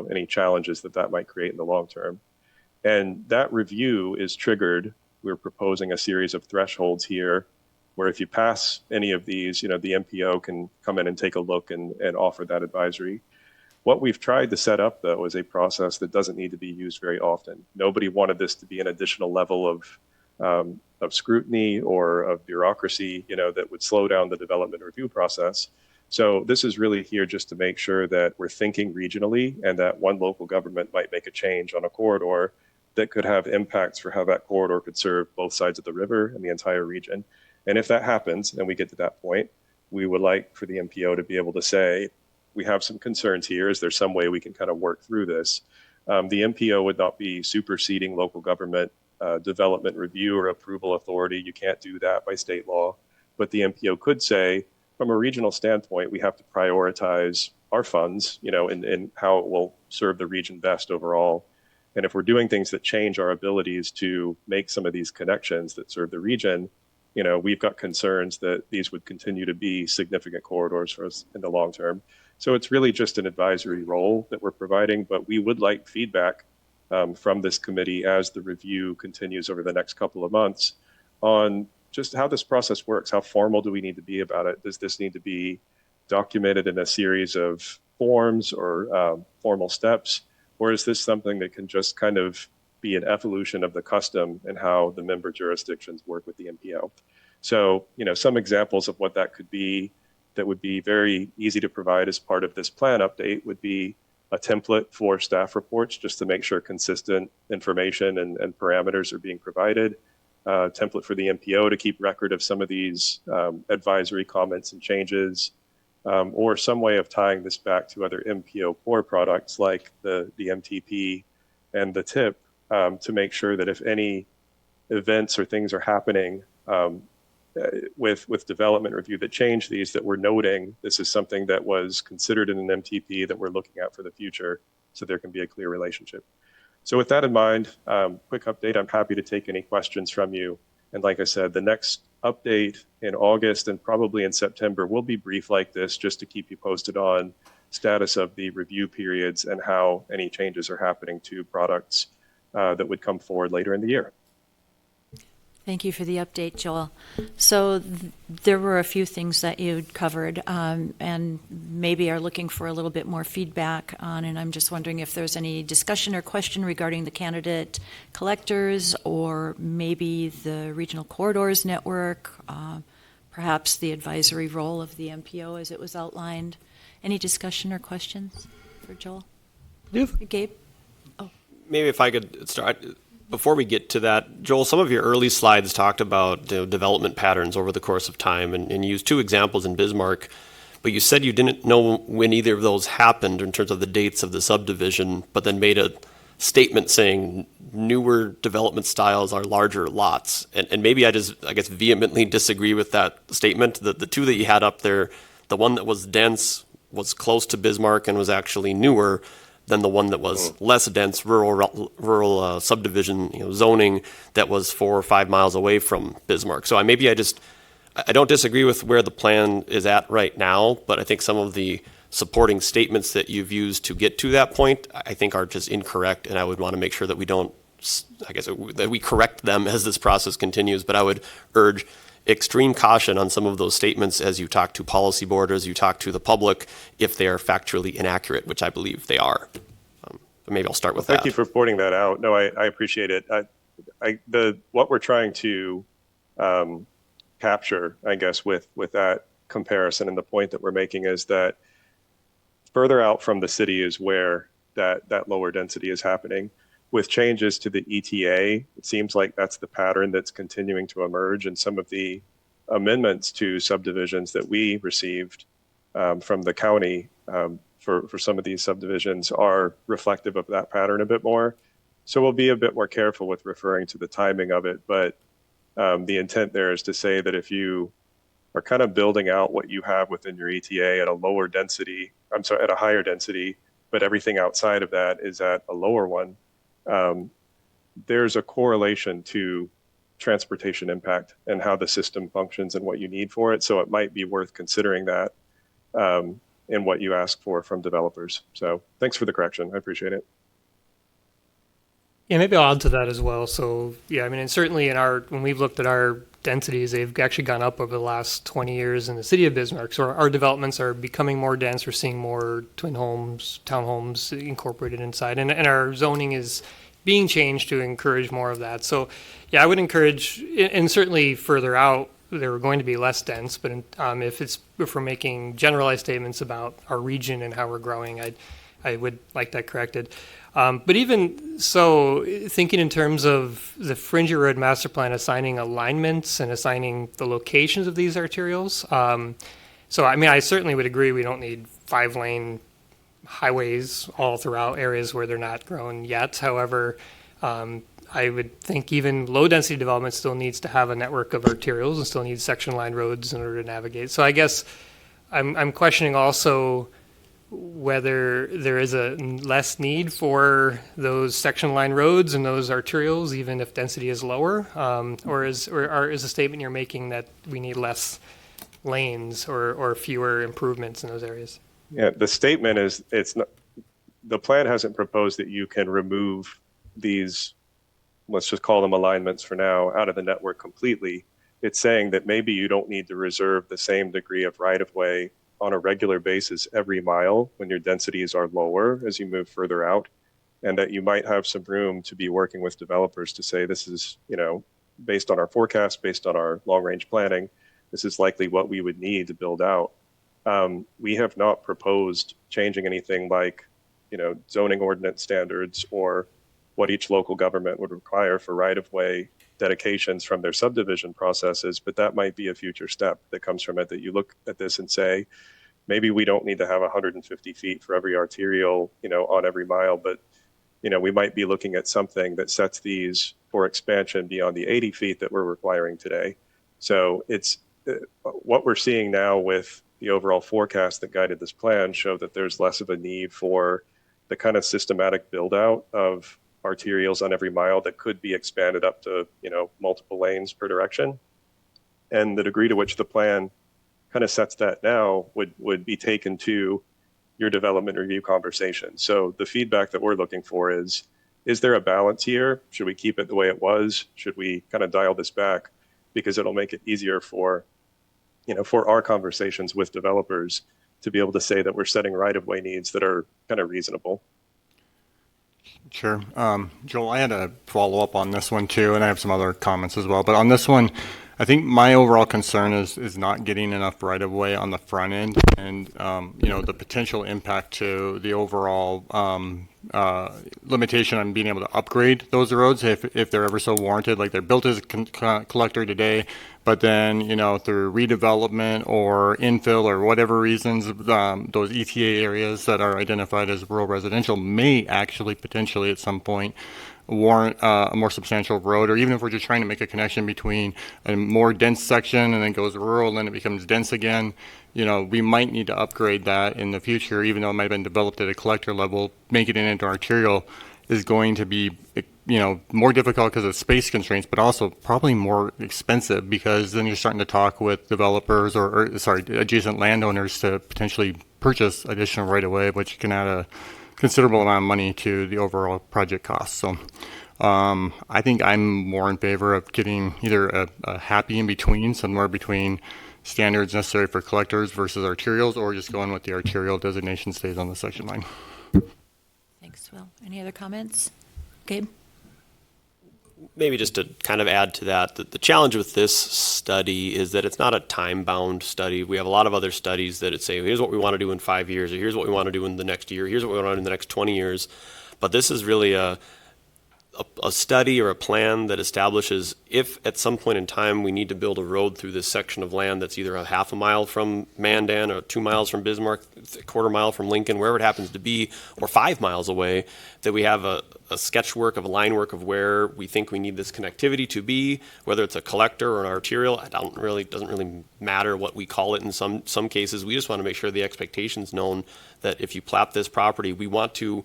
any challenges that might create in the long term. And that review is triggered. We're proposing a series of thresholds here where if you pass any of these, the MPO can come in and take a look and offer that advisory. What we've tried to set up, though, is a process that doesn't need to be used very often. Nobody wanted this to be an additional level of scrutiny or of bureaucracy, that would slow down the development review process. So this is really here just to make sure that we're thinking regionally and that one local government might make a change on a corridor that could have impacts for how that corridor could serve both sides of the river and the entire region. And if that happens and we get to that point, we would like for the MPO to be able to say, we have some concerns here. Is there some way we can kind of work through this? The MPO would not be superseding local government development review or approval authority. You can't do that by state law. But the MPO could say, from a regional standpoint, we have to prioritize our funds, and how it will serve the region best overall. And if we're doing things that change our abilities to make some of these connections that serve the region, we've got concerns that these would continue to be significant corridors for us in the long term. So it's really just an advisory role that we're providing, but we would like feedback from this committee as the review continues over the next couple of months on just how this process works. How formal do we need to be about it? Does this need to be documented in a series of forms or formal steps? Or is this something that can just kind of be an evolution of the custom and how the member jurisdictions work with the MPO? So, some examples of what that could be that would be very easy to provide as part of this plan update would be a template for staff reports, just to make sure consistent information and parameters are being provided. Template for the MPO to keep record of some of these advisory comments and changes, or some way of tying this back to other MPO core products like the MTP and the TIP, to make sure that if any events or things are happening with development review that change these, that we're noting this is something that was considered in an MTP that we're looking at for the future, so there can be a clear relationship. So with that in mind, quick update, I'm happy to take any questions from you. And like I said, the next update in August and probably in September will be brief like this, just to keep you posted on status of the review periods and how any changes are happening to products that would come forward later in the year. Thank you for the update, Joel. So there were a few things that you covered and maybe are looking for a little bit more feedback on, and I'm just wondering if there's any discussion or question regarding the candidate collectors or maybe the regional corridors network, perhaps the advisory role of the MPO as it was outlined. Any discussion or questions for Joel? Gabe? Maybe if I could start. Before we get to that, Joel, some of your early slides talked about development patterns over the course of time and used two examples in Bismarck, but you said you didn't know when either of those happened in terms of the dates of the subdivision, but then made a statement saying newer development styles are larger lots. And maybe I guess, vehemently disagree with that statement. The two that you had up there, the one that was dense was close to Bismarck and was actually newer than the one that was less dense, rural subdivision zoning that was 4 or 5 miles away from Bismarck. So I don't disagree with where the plan is at right now, but I think some of the supporting statements that you've used to get to that point, I think are just incorrect, and I would want to make sure that we don't, that we correct them as this process continues. But I would urge extreme caution on some of those statements as you talk to policy board, as you talk to the public, if they are factually inaccurate, which I believe they are. But maybe I'll start with that. Thank you for pointing that out. No, I appreciate it. What we're trying to capture, I guess, with that comparison and the point that we're making is that further out from the city is where that lower density is happening. With changes to the ETA, it seems like that's the pattern that's continuing to emerge, and some of the amendments to subdivisions that we received from the county for some of these subdivisions are reflective of that pattern a bit more. So we'll be a bit more careful with referring to the timing of it, but the intent there is to say that if you are kind of building out what you have within your ETA at a higher density, but everything outside of that is at a lower one, there's a correlation to transportation impact and how the system functions and what you need for it. So it might be worth considering that in what you ask for from developers. So thanks for the correction. I appreciate it. Yeah, maybe I'll add to that as well. So yeah, I mean, and certainly when we've looked at our densities. They've actually gone up over the last 20 years in the city of Bismarck. So our developments are becoming more dense. We're seeing more twin homes, townhomes incorporated inside, and our zoning is being changed to encourage more of that. So, yeah, I would encourage, and certainly further out, they're going to be less dense. But if we're making generalized statements about our region and how we're growing, I would like that corrected. But even so, thinking in terms of the Fringe Road Master Plan assigning alignments and assigning the locations of these arterials. So, I mean, I certainly would agree we don't need 5-lane highways all throughout areas where they're not grown yet. However, I would think even low-density development still needs to have a network of arterials and still needs section line roads in order to navigate. So I guess I'm questioning also whether there is a less need for those section line roads and those arterials, even if density is lower, or is the statement you're making that we need less lanes or fewer improvements in those areas? Yeah, the statement is the plan hasn't proposed that you can remove these, let's just call them alignments for now, out of the network completely. It's saying that maybe you don't need to reserve the same degree of right-of-way on a regular basis every mile when your densities are lower as you move further out, and that you might have some room to be working with developers to say, this is, based on our forecast, based on our long-range planning, this is likely what we would need to build out. We have not proposed changing anything like, zoning ordinance standards or what each local government would require for right-of-way dedications from their subdivision processes, but that might be a future step that comes from it, that you look at this and say, maybe we don't need to have 150 feet for every arterial, on every mile, but, we might be looking at something that sets these for expansion beyond the 80 feet that we're requiring today. So it's what we're seeing now with the overall forecast that guided this plan show that there's less of a need for the kind of systematic build out of arterials on every mile that could be expanded up to, multiple lanes per direction. And the degree to which the plan kind of sets that now would be taken to your development review conversation. So the feedback that we're looking for is there a balance here? Should we keep it the way it was? Should we kind of dial this back? Because it'll make it easier for our conversations with developers to be able to say that we're setting right-of-way needs that are kind of reasonable. Sure. Joel, I had a follow-up on this one too, and I have some other comments as well. But on this one, I think my overall concern is not getting enough right-of-way on the front end, and the potential impact to the overall limitation on being able to upgrade those roads if they're ever so warranted. Like they're built as a collector today, but then through redevelopment or infill or whatever reasons, those ETA areas that are identified as rural residential may actually potentially at some point warrant a more substantial road, or even if we're just trying to make a connection between a more dense section and then goes rural and then it becomes dense again, we might need to upgrade that in the future, even though it might have been developed at a collector level. Making it into arterial is going to be more difficult because of space constraints, but also probably more expensive, because then you're starting to talk with developers or adjacent landowners to potentially purchase additional right of way, which can add a considerable amount of money to the overall project cost. So I think I'm more in favor of getting either a happy in between, somewhere between standards necessary for collectors versus arterials, or just going with the arterial designation stays on the section line. Thanks, Will. Any other comments? Gabe? Maybe just to kind of add to that, the challenge with this study is that it's not a time-bound study. We have a lot of other studies that say, here's what we want to do in 5 years, or here's what we want to do in the next year, here's what we want to do in the next 20 years. But this is really a study or a plan that establishes if at some point in time we need to build a road through this section of land that's either a half a mile from Mandan or 2 miles from Bismarck, a quarter mile from Lincoln, wherever it happens to be, or 5 miles away, that we have a sketch work of a line work of where we think we need this connectivity to be, whether it's a collector or an arterial. It doesn't really matter what we call it in some cases. We just want to make sure the expectation's known that if you plat this property, we want to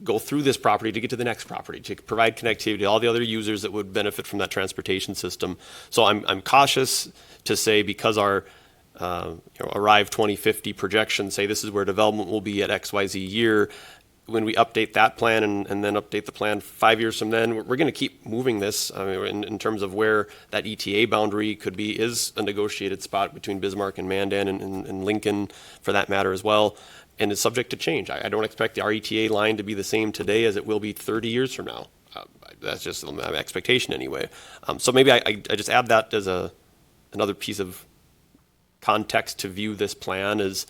go through this property to get to the next property, to provide connectivity to all the other users that would benefit from that transportation system. So I'm cautious to say, because our Arrive 2050 projections say this is where development will be at XYZ year, when we update that plan and then update the plan 5 years from then, we're going to keep moving this. I mean, in terms of where that ETA boundary could be, is a negotiated spot between Bismarck and Mandan and Lincoln, for that matter, as well. And it's subject to change. I don't expect the RETA line to be the same today as it will be 30 years from now. That's just my expectation anyway. So maybe I just add that as another piece of context to view this plan is,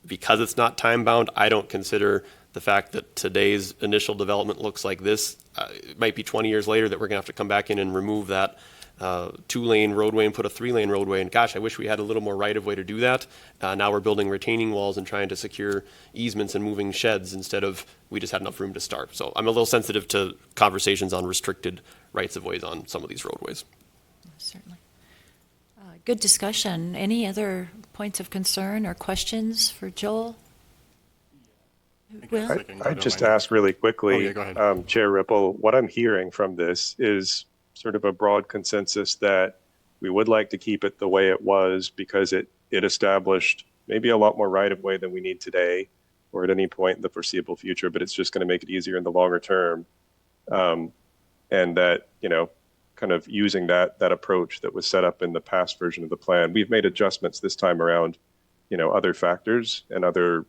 because it's not time bound, I don't consider the fact that today's initial development looks like this. It might be 20 years later that we're going to have to come back in and remove that 2-lane roadway and put a 3-lane roadway. And gosh, I wish we had a little more right of way to do that. Now we're building retaining walls and trying to secure easements and moving sheds instead of we just had enough room to start. So I'm a little sensitive to conversations on restricted rights of ways on some of these roadways. Certainly. Good discussion. Any other points of concern or questions for Joel? Will? I just asked really quickly, Oh, yeah, go ahead. Chair Ripple, what I'm hearing from this is sort of a broad consensus that we would like to keep it the way it was because it established maybe a lot more right of way than we need today or at any point in the foreseeable future, but it's just going to make it easier in the longer term. And that, kind of using that approach that was set up in the past version of the plan, we've made adjustments this time around, other factors and other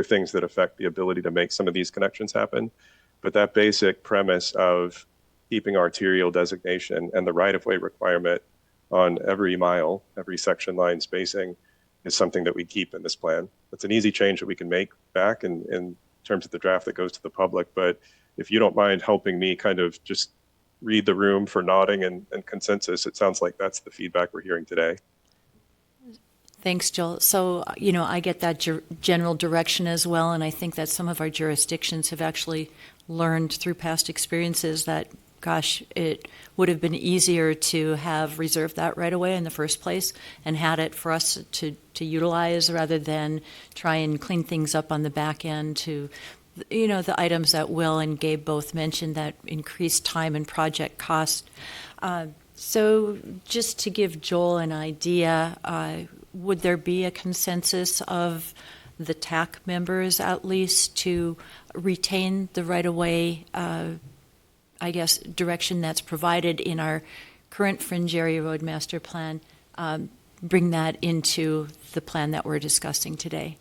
things that affect the ability to make some of these connections happen. But that basic premise of keeping arterial designation and the right-of-way requirement on every mile, every section line spacing is something that we keep in this plan. It's an easy change that we can make back in terms of the draft that goes to the public. But if you don't mind helping me kind of just read the room for nodding and consensus, it sounds like that's the feedback we're hearing today. Thanks, Joel. So, I get that general direction as well, and I think that some of our jurisdictions have actually learned through past experiences that, gosh, it would have been easier to have reserved that right away in the first place and had it for us to utilize rather than try and clean things up on the back end to, the items that Will and Gabe both mentioned that increased time and project cost. So just to give Joel an idea, would there be a consensus of the TAC members at least to retain the right-of-way, direction that's provided in our current Fringe Area Road Master Plan, bring that into the plan that we're discussing today?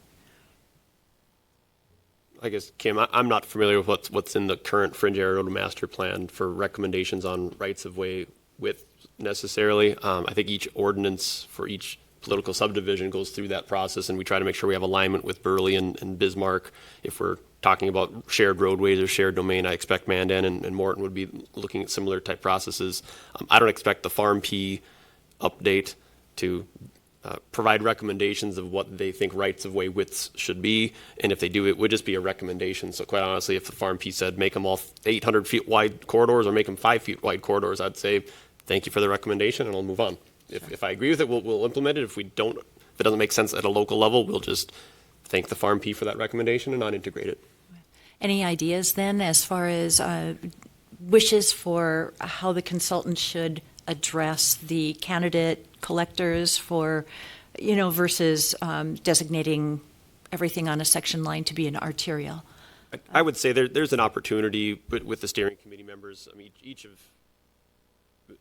I guess, Kim, I'm not familiar with what's in the current Fringe Area Road Master Plan for recommendations on rights of way width necessarily. I think each ordinance for each political subdivision goes through that process, and we try to make sure we have alignment with Burley and Bismarck. If we're talking about shared roadways or shared domain, I expect Mandan and Morton would be looking at similar type processes. I don't expect the Farm P update to provide recommendations of what they think rights of way widths should be, and if they do, it would just be a recommendation. So quite honestly, if the Farm P said make them all 800 feet wide corridors or make them 5 feet wide corridors, I'd say thank you for the recommendation and I'll move on. If I agree with it, we'll implement it. If it doesn't make sense at a local level, we'll just thank the Farm P for that recommendation and not integrate it. Any ideas then as far as wishes for how the consultant should address the candidate collectors for, versus designating everything on a section line to be an arterial? I would say there's an opportunity with the steering committee members. I mean,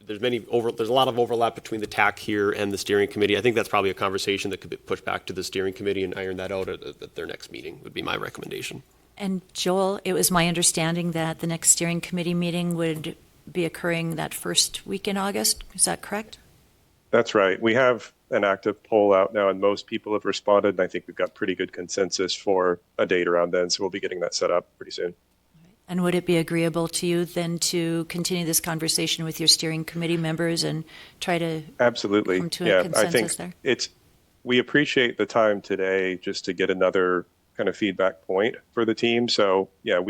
there's a lot of overlap between the TAC here and the steering committee. I think that's probably a conversation that could be pushed back to the steering committee and iron that out at their next meeting would be my recommendation. And Joel, it was my understanding that the next steering committee meeting would be occurring that first week in August. Is that correct? That's right. We have an active poll out now and most people have responded, and I think we've got pretty good consensus for a date around then, so we'll be getting that set up pretty soon. And would it be agreeable to you then to continue this conversation with your steering committee members and try to absolutely come to a consensus there? We appreciate the time today just to get another kind of feedback point for the team. So yeah,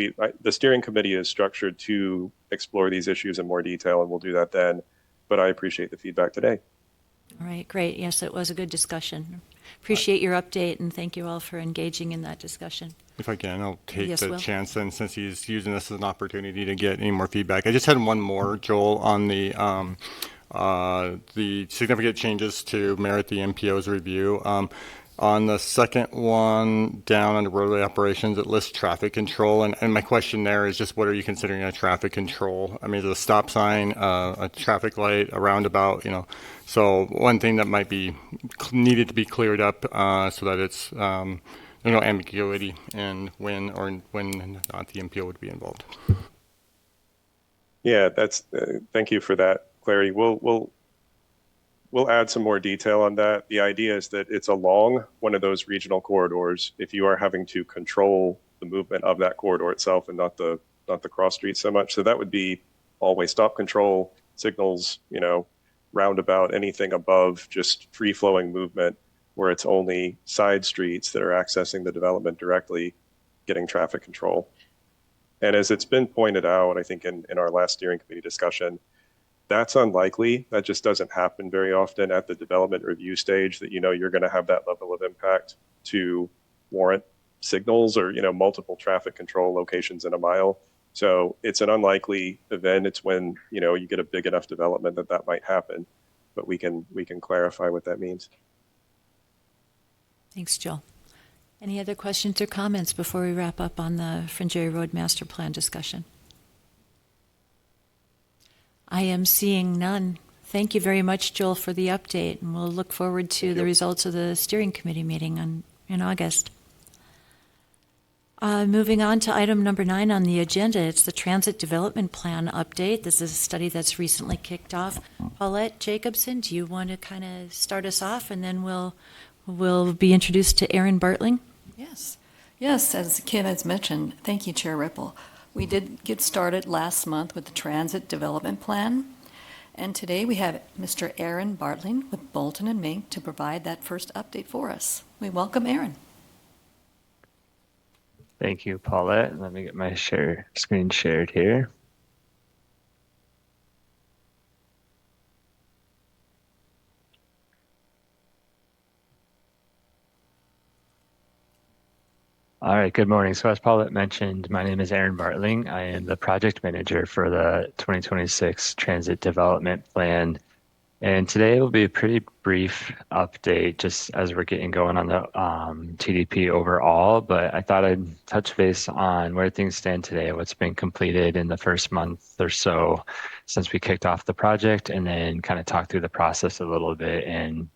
the steering committee is structured to explore these issues in more detail, and we'll do that then. But I appreciate the feedback today. All right, great. Yes, it was a good discussion. Appreciate your update, and thank you all for engaging in that discussion. If I can, I'll take Yes, the Will. chance then, since he's using this as an opportunity to get any more feedback. I just had one more, Joel, on the significant changes to merit the MPO's review. On the second one, down under roadway operations, it lists traffic control. And my question there is just what are you considering a traffic control? I mean, there's a stop sign, a traffic light, a roundabout, you know. So one thing that might be needed to be cleared up so that it's, there's no ambiguity in when or when not the MPO would be involved. Yeah, that's, thank you for that clarity. We'll add some more detail on that. The idea is that it's along one of those regional corridors. If you are having to control the movement of that corridor itself and not the cross street so much. So that would be always stop control, signals, you know, roundabout, anything above just free flowing movement where it's only side streets that are accessing the development directly, getting traffic control. And as it's been pointed out, I think in our last steering committee discussion, that's unlikely. That just doesn't happen very often at the development review stage that, you know, you're going to have that level of impact to warrant signals or, you know, multiple traffic control locations in a mile. So it's an unlikely event. It's when, you know, you get a big enough development that might happen, but we can clarify what that means. Thanks, Jill. Any other questions or comments before we wrap up on the Fringeri Road Master Plan discussion? I am seeing none. Thank you very much, Joel, for the update, and we'll look forward to the results of the steering committee meeting in August. Moving on to item number 9 on the agenda, it's the Transit Development Plan update. This is a study that's recently kicked off. Paulette Jacobson, do you want to kind of start us off, and then we'll be introduced to Aaron Bartling? Yes, as Kim has mentioned, thank you, Chair Ripple. We did get started last month with the Transit Development Plan, and today we have Mr. Aaron Bartling with Bolton and Mink to provide that first update for us. We welcome Aaron. Thank you, Paulette. Let me get my screen shared here. All right, good morning. So as Paulette mentioned, my name is Aaron Bartling. I am the project manager for the 2026 Transit Development Plan. And today will be a pretty brief update just as we're getting going on the TDP overall, but I thought I'd touch base on where things stand today, what's been completed in the first month or so since we kicked off the project, and then kind of talk through the process a little bit and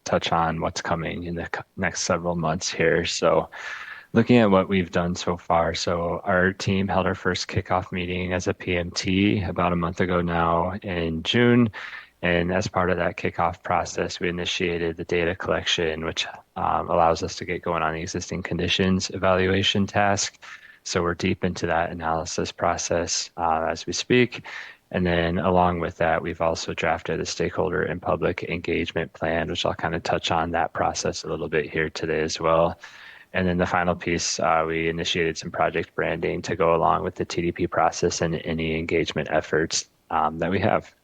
touch on what's coming in the next several months here. So looking at what we've done so far, so our team held our first kickoff meeting as a PMT about a month ago now in June. And as part of that kickoff process, we initiated the data collection, which allows us to get going on the existing conditions evaluation task. So we're deep into that analysis process as we speak. And then along with that, we've also drafted a stakeholder and public engagement plan, which I'll kind of touch on that process a little bit here today as well. And then the final piece, we initiated some project branding to go along with the TDP process and any engagement efforts that we have.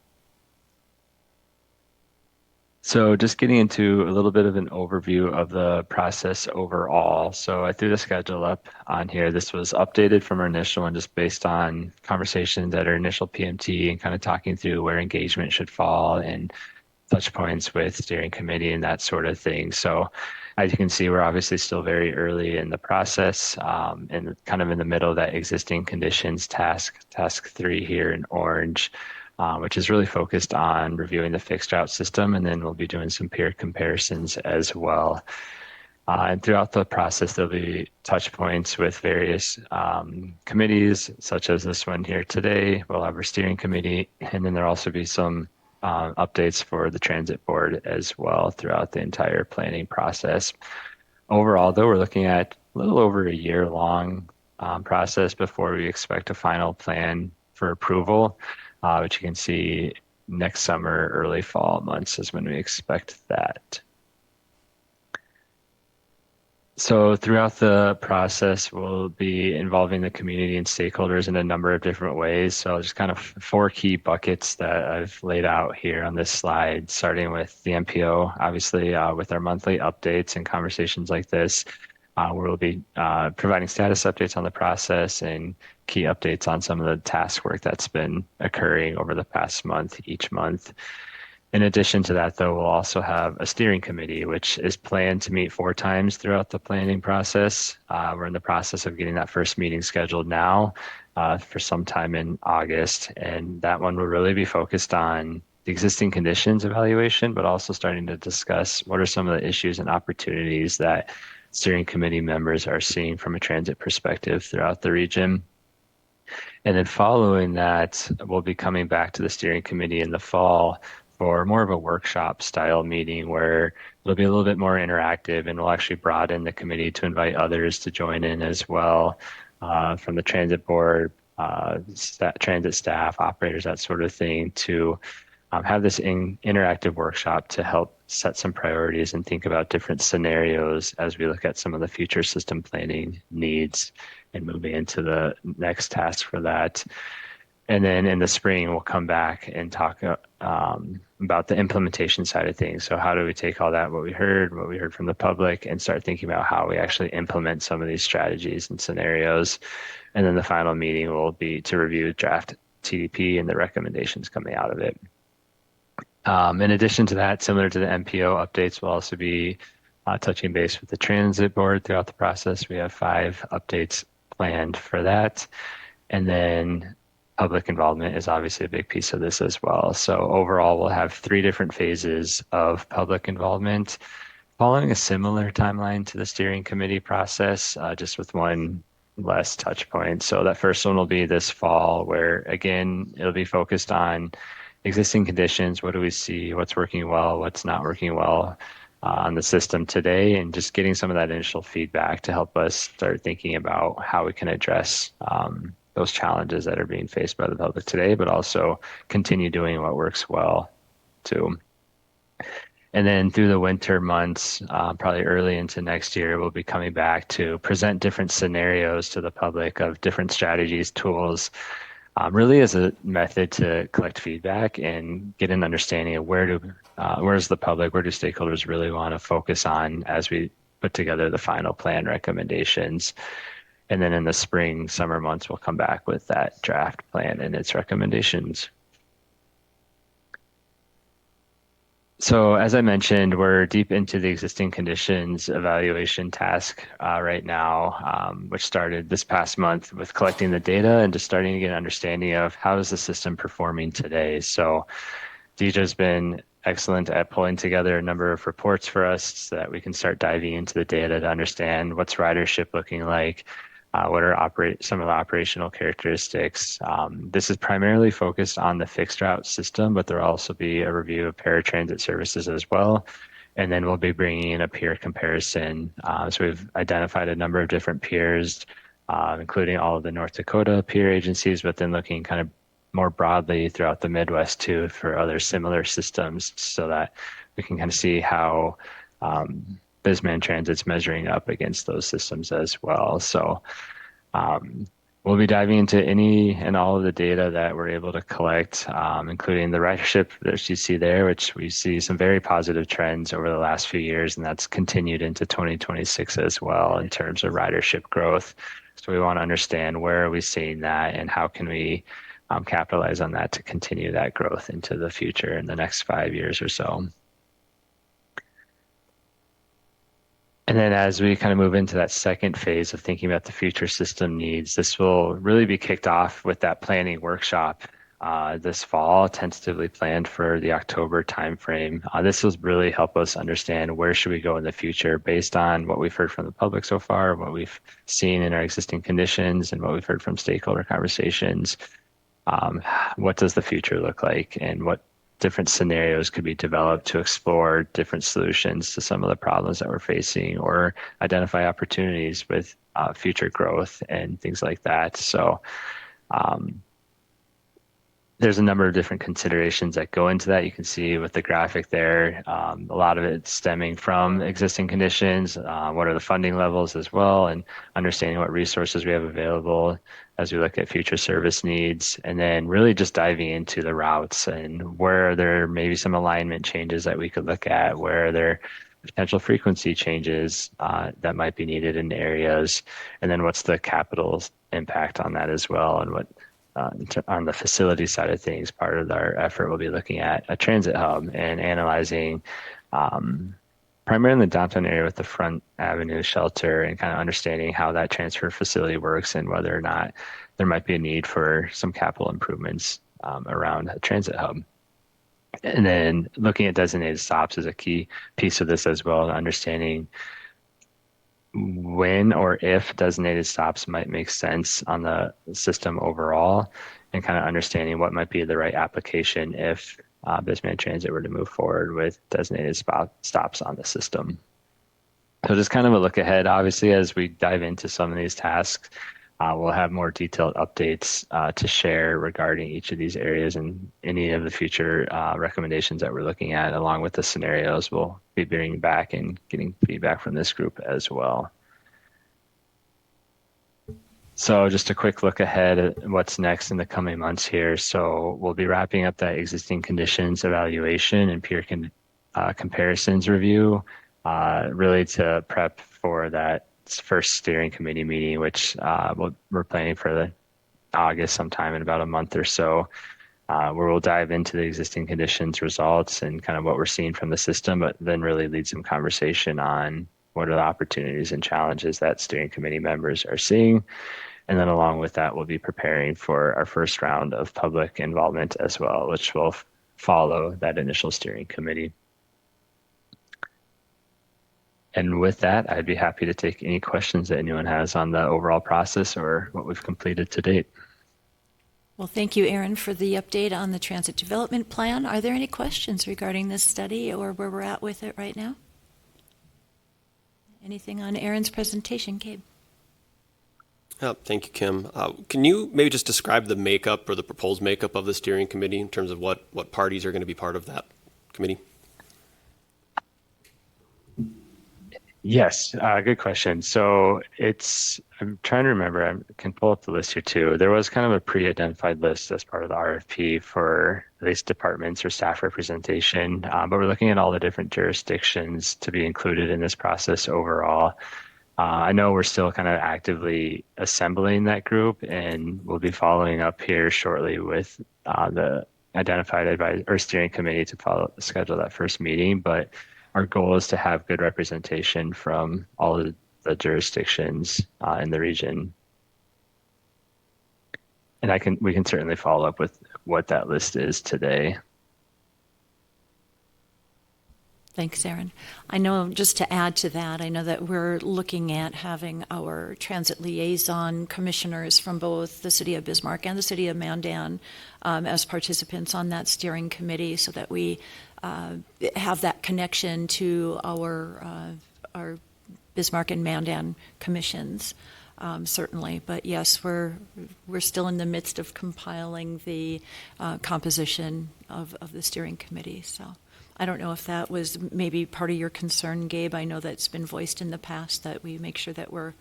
So just getting into a little bit of an overview of the process overall. So I threw the schedule up on here. This was updated from our initial one just based on conversations at our initial PMT and kind of talking through where engagement should fall and touch points with steering committee and that sort of thing. So as you can see, we're obviously still very early in the process and kind of in the middle of that existing conditions task 3 here in orange. Which is really focused on reviewing the fixed route system, and then we'll be doing some peer comparisons as well. And throughout the process, there'll be touch points with various committees, such as this one here today. We'll have our steering committee, and then there'll also be some updates for the transit board as well throughout the entire planning process. Overall, though, we're looking at a little over a year-long process before we expect a final plan for approval. Which you can see next summer, early fall months is when we expect that. So throughout the process, we'll be involving the community and stakeholders in a number of different ways. So just kind of 4 key buckets that I've laid out here on this slide, starting with the MPO, obviously with our monthly updates and conversations like this. We'll be providing status updates on the process and key updates on some of the task work that's been occurring over the past month, each month. In addition to that, though, we'll also have a steering committee, which is planned to meet 4 times throughout the planning process. We're in the process of getting that first meeting scheduled now for sometime in August. And that one will really be focused on the existing conditions evaluation, but also starting to discuss what are some of the issues and opportunities that steering committee members are seeing from a transit perspective throughout the region. And then following that, we'll be coming back to the steering committee in the fall for more of a workshop style meeting where it'll be a little bit more interactive, and we'll actually broaden the committee to invite others to join in as well, from the transit board, transit staff, operators, that sort of thing, to have this interactive workshop to help set some priorities and think about different scenarios as we look at some of the future system planning needs and moving into the next task for that. And then in the spring, we'll come back and talk about the implementation side of things. So how do we take all that, what we heard from the public, and start thinking about how we actually implement some of these strategies and scenarios. And then the final meeting will be to review draft TDP and the recommendations coming out of it. In addition to that, similar to the MPO updates, we'll also be touching base with the transit board throughout the process. We have 5 updates planned for that. And then public involvement is obviously a big piece of this as well. So overall, we'll have 3 different phases of public involvement, following a similar timeline to the steering committee process, just with one less touch point. So that first one will be this fall, where again, it'll be focused on existing conditions. What do we see? What's working well? What's not working well on the system today? And just getting some of that initial feedback to help us start thinking about how we can address those challenges that are being faced by the public today, but also continue doing what works well too. And then through the winter months, probably early into next year, we'll be coming back to present different scenarios to the public of different strategies, tools, really as a method to collect feedback and get an understanding of where's the public, where do stakeholders really want to focus on as we put together the final plan recommendations. And then in the spring, summer months, we'll come back with that draft plan and its recommendations. So as I mentioned, we're deep into the existing conditions evaluation task right now, which started this past month with collecting the data and just starting to get an understanding of how is the system performing today. So Deidre's been excellent at pulling together a number of reports for us so that we can start diving into the data to understand what's ridership looking like, what are some of the operational characteristics. This is primarily focused on the fixed route system, but there'll also be a review of paratransit services as well. And then we'll be bringing in a peer comparison. So we've identified a number of different peers, including all of the North Dakota peer agencies, but then looking kind of more broadly throughout the Midwest too for other similar systems so that we can kind of see how Bismarck Transit's measuring up against those systems as well. So we'll be diving into any and all of the data that we're able to collect, including the ridership that you see there, which we see some very positive trends over the last few years, and that's continued into 2026 as well in terms of ridership growth. So we want to understand where are we seeing that and how can we capitalize on that to continue that growth into the future in the next 5 years or so. And then as we kind of move into that second phase of thinking about the future system needs, this will really be kicked off with that planning workshop this fall, tentatively planned for the October timeframe. This will really help us understand where should we go in the future based on what we've heard from the public so far, what we've seen in our existing conditions, and what we've heard from stakeholder conversations. What does the future look like, and what different scenarios could be developed to explore different solutions to some of the problems that we're facing or identify opportunities with future growth and things like that. So there's a number of different considerations that go into that. You can see with the graphic there, a lot of it stemming from existing conditions, what are the funding levels as well, and understanding what resources we have available as we look at future service needs, and then really just diving into the routes and where there may be some alignment changes that we could look at, where there potential frequency changes that might be needed in areas, and then what's the capital impact on that as well, and what on the facility side of things, part of our effort will be looking at a transit hub and analyzing primarily in the downtown area with the Front Avenue shelter and kind of understanding how that transfer facility works and whether or not there might be a need for some capital improvements around a transit hub. And then looking at designated stops is a key piece of this as well, understanding when or if designated stops might make sense on the system overall, and kind of understanding what might be the right application if Bismarck Transit were to move forward with designated stops on the system. So just kind of a look ahead. Obviously, as we dive into some of these tasks, we'll have more detailed updates to share regarding each of these areas and any of the future recommendations that we're looking at, along with the scenarios we'll be bringing back and getting feedback from this group as well. So just a quick look ahead at what's next in the coming months here. So we'll be wrapping up that existing conditions evaluation and peer comparisons review, really to prep for that first steering committee meeting, which we're planning for August, sometime in about a month or so, where we'll dive into the existing conditions results and kind of what we're seeing from the system, but then really lead some conversation on what are the opportunities and challenges that steering committee members are seeing. And then along with that, we'll be preparing for our first round of public involvement as well, which will follow that initial steering committee. And with that, I'd be happy to take any questions that anyone has on the overall process or what we've completed to date. Well, thank you, Aaron, for the update on the transit development plan. Are there any questions regarding this study or where we're at with it right now? Anything on Aaron's presentation, Gabe? Thank you, Kim. Can you maybe just describe the makeup or the proposed makeup of the steering committee in terms of what parties are going to be part of that committee? Yes, good question. So I'm trying to remember, I can pull up the list here too. There was kind of a pre-identified list as part of the RFP for at least departments or staff representation, but we're looking at all the different jurisdictions to be included in this process overall. I know we're still kind of actively assembling that group, and we'll be following up here shortly with the identified advisory or steering committee to schedule that first meeting. But our goal is to have good representation from all of the jurisdictions in the region. And we can certainly follow up with what that list is today. Thanks, Aaron. I know, just to add to that, I know that we're looking at having our transit liaison commissioners from both the City of Bismarck and the City of Mandan as participants on that steering committee, so that we have that connection to our Bismarck and Mandan commissions, certainly. But yes, we're still in the midst of compiling the composition of the steering committee. So I don't know if that was maybe part of your concern, Gabe. I know that's been voiced in the past, that we make sure that we're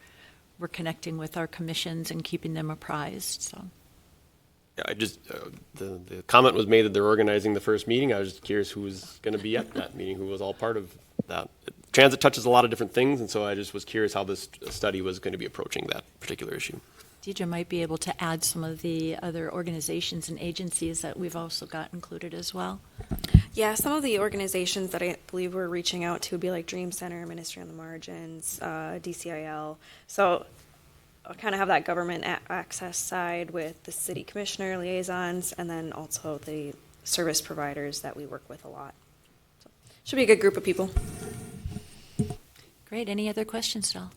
connecting with our commissions and keeping them apprised. So. I just the comment was made that they're organizing the first meeting. I was just curious who was going to be at that meeting, who was all part of that. Transit touches a lot of different things, and so I just was curious how this study was going to be approaching that particular issue. Deidre might be able to add some of the other organizations and agencies that we've also got included as well. Yeah, some of the organizations that I believe we're reaching out to would be like Dream Center, Ministry on the Margins, DCIL. So I'll kind of have that government access side with the city commissioner liaisons, and then also the service providers that we work with a lot. So should be a good group of people. Great. Any other questions at all?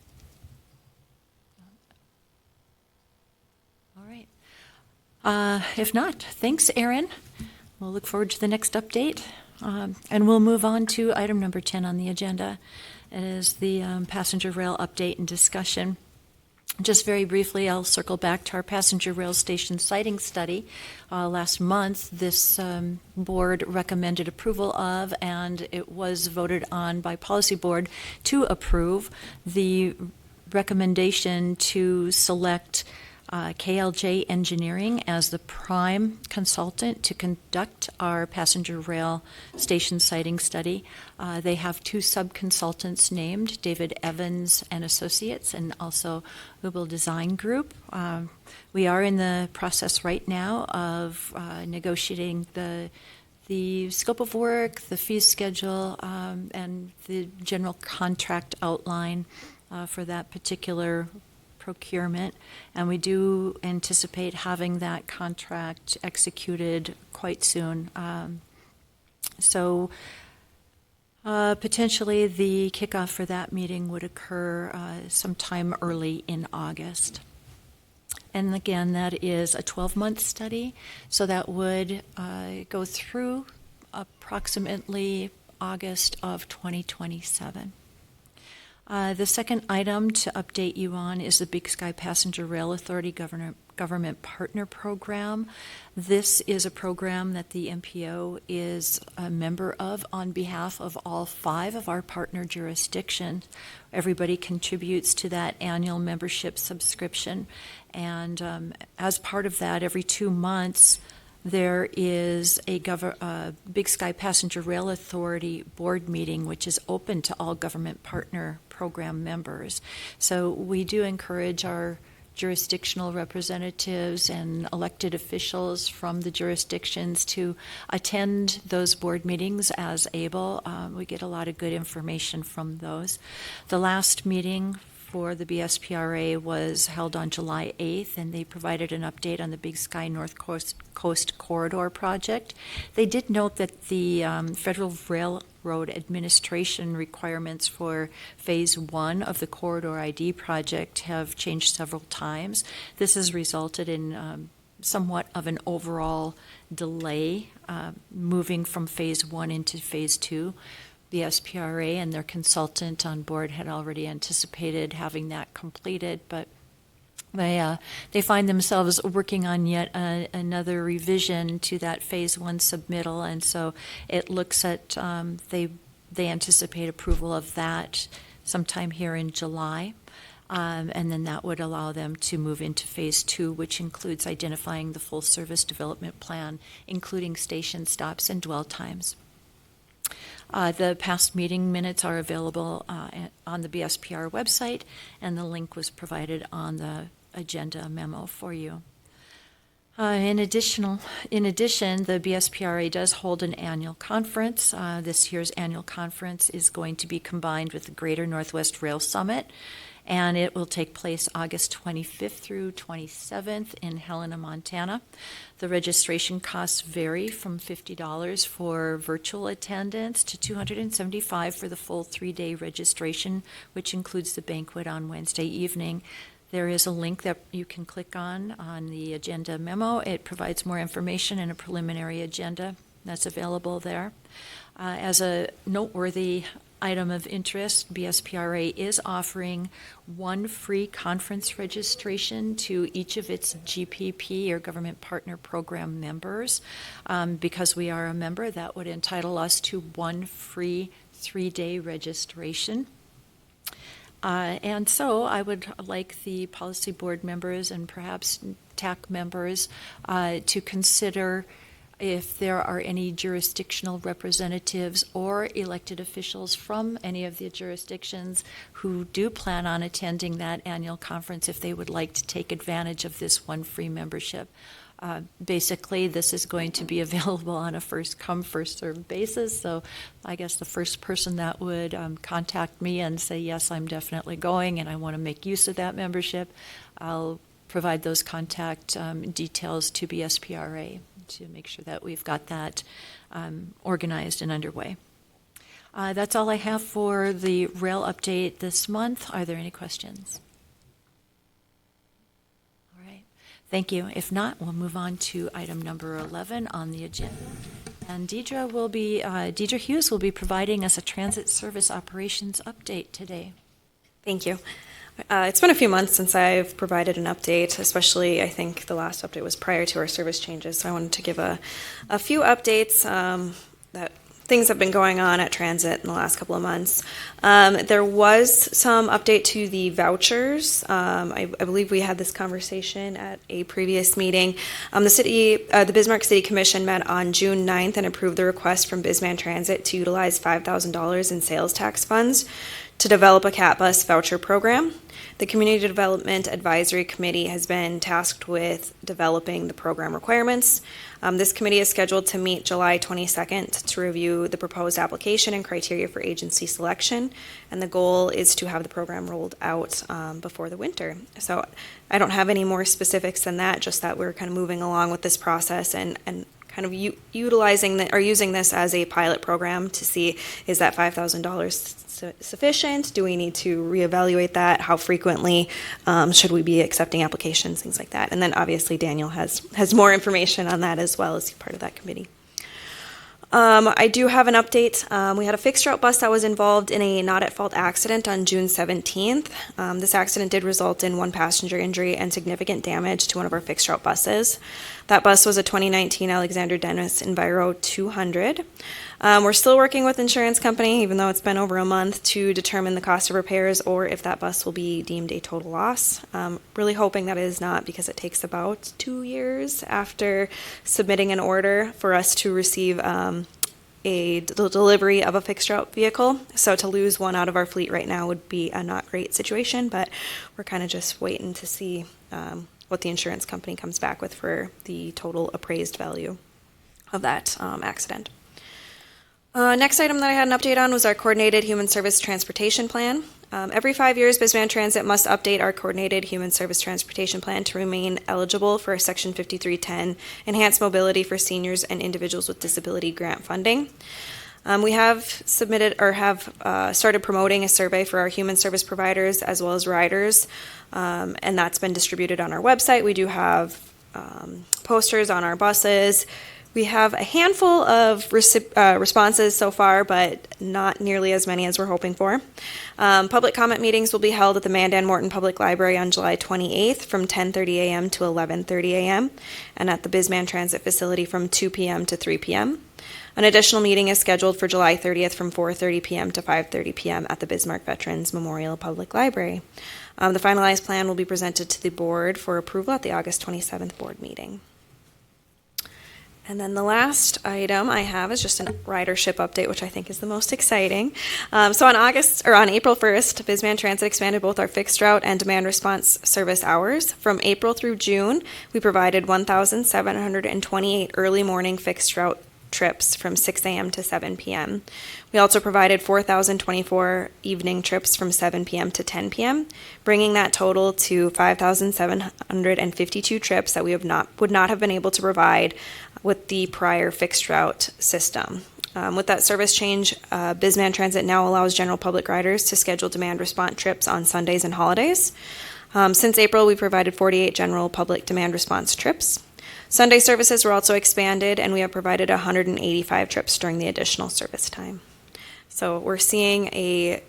All right. If not, thanks, Aaron. We'll look forward to the next update. And we'll move on to item number 10 on the agenda. It is the passenger rail update and discussion. Just very briefly, I'll circle back to our passenger rail station siting study. Last month, this board recommended approval of, and it was voted on by policy board to approve the recommendation to select KLJ Engineering as the prime consultant to conduct our passenger rail station siting study. They have two sub-consultants named, David Evans and Associates, and also Ubel Design Group. We are in the process right now of negotiating the scope of work, the fee schedule, and the general contract outline for that particular procurement, and we do anticipate having that contract executed quite soon. Potentially the kickoff for that meeting would occur sometime early in August. And again, that is a 12-month study, so that would go through approximately August of 2027. The second item to update you on is the Big Sky Passenger Rail Authority Government Partner Program. This is a program that the MPO is a member of on behalf of all 5 of our partner jurisdictions. Everybody contributes to that annual membership subscription, and as part of that, every 2 months, there is a Big Sky Passenger Rail Authority board meeting, which is open to all government partner program members. So we do encourage our jurisdictional representatives and elected officials from the jurisdictions to attend those board meetings as able. We get a lot of good information from those. The last meeting for the BSPRA was held on July 8th, and they provided an update on the Big Sky North Coast Corridor project. They did note that the Federal Railroad Administration requirements for Phase 1 of the Corridor ID project have changed several times. This has resulted in somewhat of an overall delay moving from Phase 1 into Phase 2. The SPRA and their consultant on board had already anticipated having that completed, but they find themselves working on yet another revision to that Phase 1 submittal, and so it looks at they anticipate approval of that sometime here in July, and then that would allow them to move into Phase 2, which includes identifying the full service development plan, including station stops and dwell times. The past meeting minutes are available on the BSPR website, and the link was provided on the agenda memo for you. In addition, the BSPRA does hold an annual conference. This year's annual conference is going to be combined with the Greater Northwest Rail Summit, and it will take place August 25th through 27th in Helena, Montana. The registration costs vary from $50 for virtual attendance to $275 for the full 3-day registration, which includes the banquet on Wednesday evening. There is a link that you can click on the agenda memo. It provides more information and a preliminary agenda that's available there. As a noteworthy item of interest, BSPRA is offering one free conference registration to each of its GPP or Government Partner Program members. Because we are a member, that would entitle us to one free 3-day registration. And so I would like the policy board members and perhaps TAC members to consider if there are any jurisdictional representatives or elected officials from any of the jurisdictions who do plan on attending that annual conference, if they would like to take advantage of this one free membership. Basically, this is going to be available on a first-come, first-served basis, so I guess the first person that would contact me and say, yes, I'm definitely going and I want to make use of that membership, I'll provide those contact details to BSPRA to make sure that we've got that organized and underway. That's all I have for the rail update this month. Are there any questions? All right. Thank you. If not, we'll move on to item number 11 on the agenda. And Deidre Hughes will be providing us a transit service operations update today. Thank you. It's been a few months since I've provided an update, especially I think the last update was prior to our service changes. So I wanted to give a few updates that things have been going on at Transit in the last couple of months. There was some update to the vouchers. I believe we had this conversation at a previous meeting. The Bismarck City Commission met on June 9th and approved the request from Bisman Transit to utilize $5,000 in sales tax funds to develop a CAT bus voucher program. The Community Development Advisory Committee has been tasked with developing the program requirements. This committee is scheduled to meet July 22nd to review the proposed application and criteria for agency selection, and the goal is to have the program rolled out before the winter. So I don't have any more specifics than that, just that we're kind of moving along with this process and kind of using this as a pilot program to see, is that $5,000 sufficient? Do we need to reevaluate that? How frequently should we be accepting applications, things like that? And then obviously Daniel has more information on that as well as part of that committee. I do have an update. We had a fixed route bus that was involved in a not at fault accident on June 17th. This accident did result in one passenger injury and significant damage to one of our fixed route buses. That bus was a 2019 Alexander Dennis Enviro 200. We're still working with insurance company, even though it's been over a month, to determine the cost of repairs or if that bus will be deemed a total loss. Really hoping that it is not, because it takes about 2 years after submitting an order for us to receive the delivery of a fixed route vehicle. So to lose one out of our fleet right now would be a not great situation, but we're kind of just waiting to see what the insurance company comes back with for the total appraised value of that accident. Next item that I had an update on was our Coordinated Human Service Transportation Plan. Every 5 years, Bisman Transit must update our Coordinated Human Service Transportation Plan to remain eligible for Section 5310 Enhanced Mobility for Seniors and Individuals with Disability Grant Funding. We have submitted or have started promoting a survey for our human service providers as well as riders, and that's been distributed on our website. We do have posters on our buses. We have a handful of responses so far, but not nearly as many as we're hoping for. Public comment meetings will be held at the Mandan Morton Public Library on July 28th from 10:30 a.m. to 11:30 a.m. and at the Bisman Transit Facility from 2 p.m. to 3 p.m. An additional meeting is scheduled for July 30th from 4:30 p.m. to 5:30 p.m. at the Bismarck Veterans Memorial Public Library. The finalized plan will be presented to the board for approval at the August 27th board meeting. And then the last item I have is just a ridership update, which I think is the most exciting. So on April 1st, Bisman Transit expanded both our fixed route and demand response service hours. From April through June, we provided 1,728 early morning fixed route trips from 6 a.m. to 7 p.m. We also provided 4,024 evening trips from 7 p.m. to 10 p.m., bringing that total to 5,752 trips that we would not have been able to provide with the prior fixed route system. With that service change, Bisman Transit now allows general public riders to schedule demand response trips on Sundays and holidays. Since April, we provided 48 general public demand response trips. Sunday services were also expanded, and we have provided 185 trips during the additional service time. So we're seeing a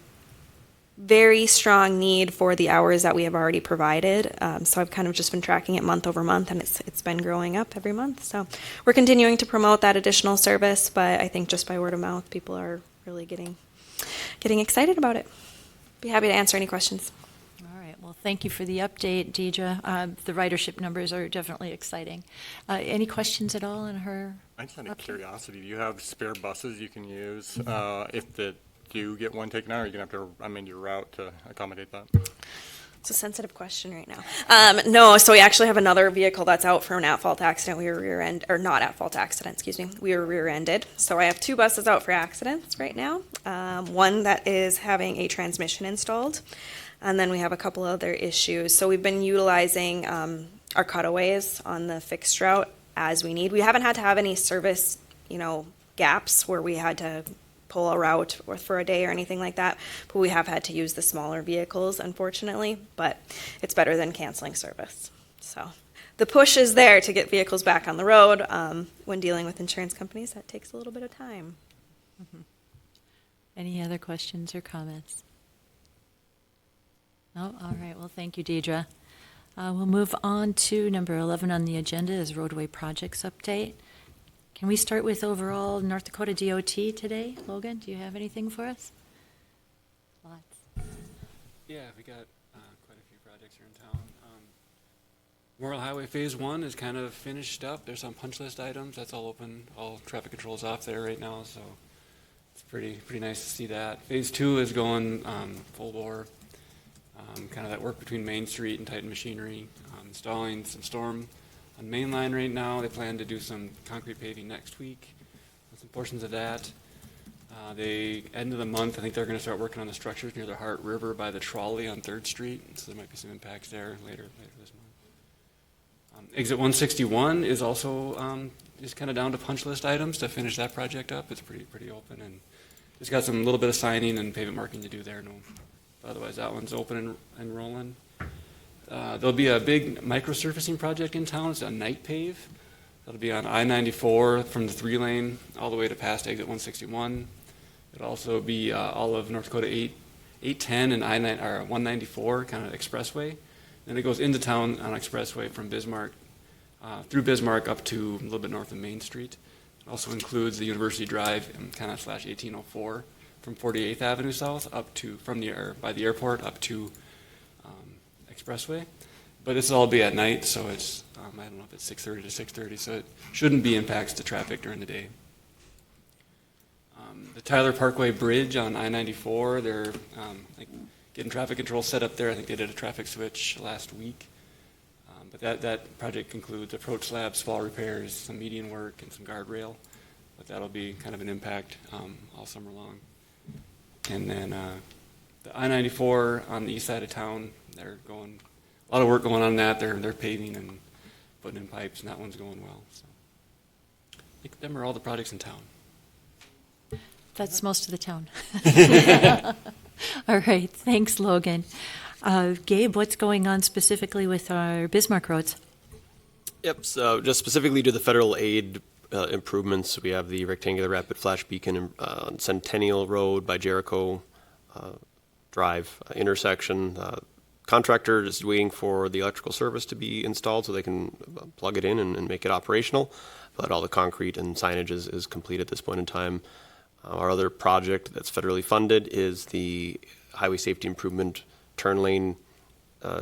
very strong need for the hours that we have already provided. So I've kind of just been tracking it month over month, and it's been growing up every month. So we're continuing to promote that additional service, but I think just by word of mouth, people are really getting excited about it. Be happy to answer any questions. All right. Well, thank you for the update, Deidre. The ridership numbers are definitely exciting. Any questions at all on her? I just had a curiosity. Do you have spare buses you can use if do get one taken out, or are you going to have to amend your route to accommodate that? It's a sensitive question right now. No, so we actually have another vehicle that's out for an at-fault accident. We were not at-fault accident, excuse me. We were rear-ended. So I have 2 buses out for accidents right now. One that is having a transmission installed, and then we have a couple other issues. So we've been utilizing our cutaways on the fixed route as we need. We haven't had to have any service, gaps where we had to pull a route or for a day or anything like that, but we have had to use the smaller vehicles, unfortunately, but it's better than canceling service. So the push is there to get vehicles back on the road. When dealing with insurance companies, that takes a little bit of time. Mm-hmm. Any other questions or comments? No? All right. Well, thank you, Deidre. We'll move on to number 11 on the agenda is roadway projects update. Can we start with overall North Dakota DOT today? Logan, do you have anything for us? Lots. Yeah, we got quite a few projects here in town. Memorial Highway Phase 1 is kind of finished up. There's some punch list items. That's all open. All traffic control is off there right now, so it's pretty nice to see that. Phase 2 is going full bore. Kind of that work between Main Street and Titan Machinery. Installing some storm on Main Line right now. They plan to do some concrete paving next week on some portions of that. The end of the month, I think they're going to start working on the structures near the Hart River by the trolley on 3rd Street. So there might be some impacts there later this month. Exit 161 is also just kind of down to punch list items to finish that project up. It's pretty open, and it's got some little bit of signing and pavement marking to do there. No, otherwise that one's open and rolling. There'll be a big microsurfacing project in town. It's a night pave. That'll be on I-94 from the 3-lane all the way to past exit 161. It'll also be all of North Dakota 810 and I-9 or 194 kind of expressway. Then it goes into town on expressway from Bismarck through Bismarck up to a little bit north of Main Street. It also includes the University Drive and kind of / 1804 from 48th Avenue south up to by the airport up to expressway. But this will all be at night, so it's I don't know if it's 6:30 to 6:30, so it shouldn't be impacts to traffic during the day. The Tyler Parkway Bridge on I-94, they're getting traffic control set up there. I think they did a traffic switch last week. But that project includes approach slabs, fall repairs, some median work, and some guardrail. But that'll be kind of an impact all summer long. And then the I-94 on the east side of town, they're going a lot of work going on that. They're paving and putting in pipes, and that one's going well. So I think them are all the projects in town. That's most of the town. All right, thanks, Logan. Gabe, what's going on specifically with our Bismarck roads? Yep, so just specifically to the federal aid improvements, we have the rectangular rapid flash beacon on Centennial Road by Jericho Drive intersection. Contractor is waiting for the electrical service to be installed so they can plug it in and make it operational, but all the concrete and signage is complete at this point in time. Our other project that's federally funded is the highway safety improvement turn lane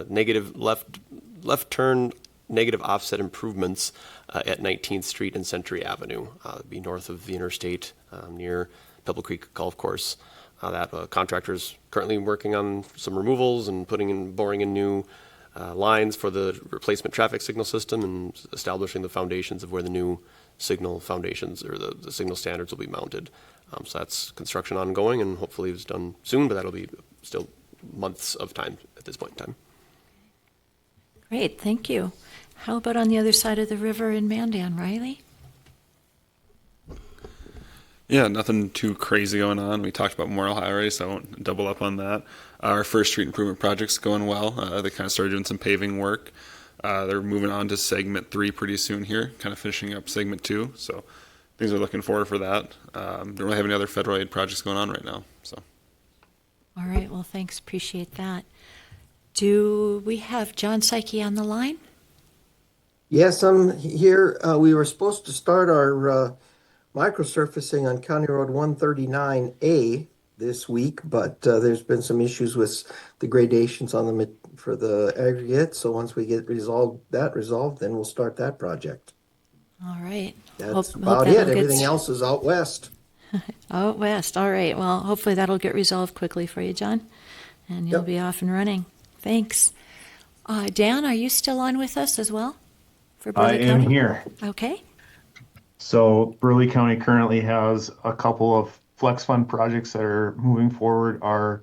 negative left turn negative offset improvements at 19th Street and Century Avenue, be north of the interstate near Pebble Creek Golf Course. That contractor's currently working on some removals and boring in new lines for the replacement traffic signal system and establishing the foundations of where the new signal foundations or the signal standards will be mounted. So that's construction ongoing and hopefully it's done soon, but that'll be still months of time at this point in time. Great, thank you. How about on the other side of the river in Mandan, Riley? Yeah, nothing too crazy going on. We talked about Memorial Highway, so I won't double up on that. Our first street improvement project's going well. They kind of started doing some paving work. They're moving on to segment 3 pretty soon here, kind of finishing up segment 2. So things are looking forward for that. Don't really have any other federal aid projects going on right now. So. All right, well, thanks. Appreciate that. Do we have John Psyche on the line? Yes, I'm here. We were supposed to start our microsurfacing on County Road 139A this week, but there's been some issues with the gradations on for the aggregate. So once we get that resolved, then we'll start that project. All right. That's about it. Everything else is out west. Out west. All right. Well, hopefully that'll get resolved quickly for you, John, and you'll be off and running. Thanks. Dan, are you still on with us as well? For Burleigh County? I am here. Okay. So Burleigh County currently has a couple of Flex Fund projects that are moving forward. Our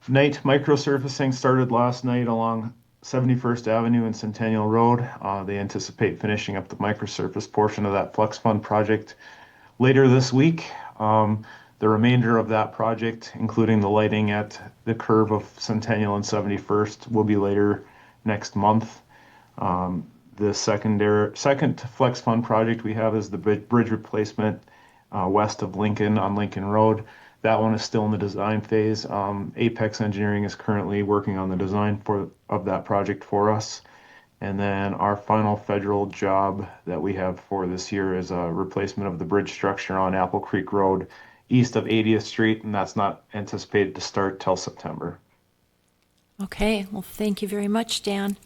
night microsurfacing started last night along 71st Avenue and Centennial Road. They anticipate finishing up the microsurface portion of that Flex Fund project later this week. The remainder of that project, including the lighting at the curve of Centennial and 71st, will be later next month. The second Flex Fund project we have is the bridge replacement west of Lincoln on Lincoln Road. That one is still in the design phase. Apex Engineering is currently working on the design of that project for us. And then our final federal job that we have for this year is a replacement of the bridge structure on Apple Creek Road east of 80th Street, and that's not anticipated to start till September. Okay, well, thank you very much, Dan.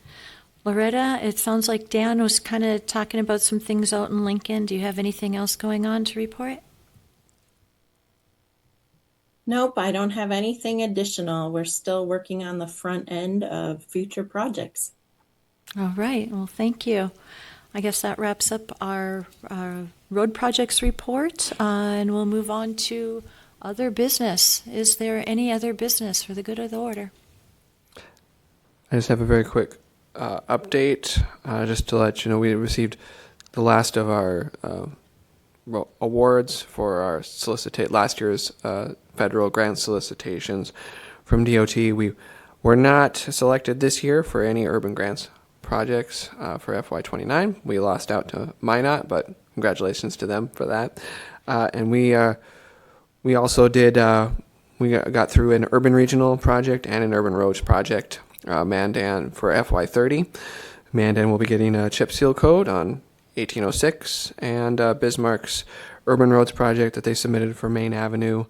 Loretta, it sounds like Dan was kind of talking about some things out in Lincoln. Do you have anything else going on to report? Nope, I don't have anything additional. We're still working on the front end of future projects. All right, well, thank you. I guess that wraps up our road projects report, and we'll move on to other business. Is there any other business for the good of the order? I just have a very quick update, just to let you know we received the last of our awards for our last year's federal grant solicitations from DOT. We were not selected this year for any urban grants projects for FY29. We lost out to Minot, but congratulations to them for that. And we also did we got through an urban regional project and an urban roads project. Mandan for FY30. Mandan will be getting a chip seal code on 1806, and Bismarck's urban roads project that they submitted for Main Avenue,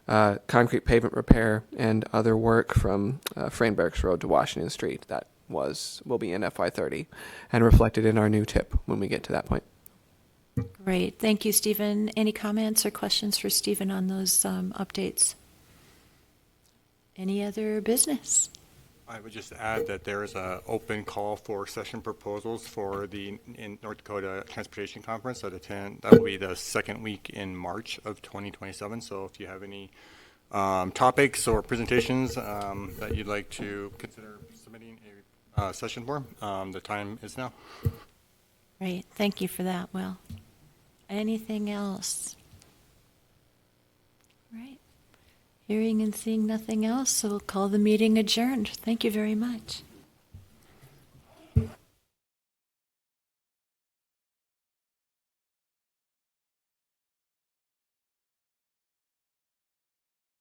concrete pavement repair, and other work from Frame Barracks Road to Washington Street. That will be in FY30 and reflected in our new tip when we get to that point. Great. Thank you, Stephen. Any comments or questions for Stephen on those updates? Any other business? I would just add that there is an open call for session proposals for the in North Dakota Transportation Conference that will be the second week in March of 2027. So if you have any topics or presentations that you'd like to consider submitting a session for, the time is now. Great. Thank you for that, Will. Anything else? Right. Hearing and seeing nothing else, so we'll call the meeting adjourned. Thank you very much.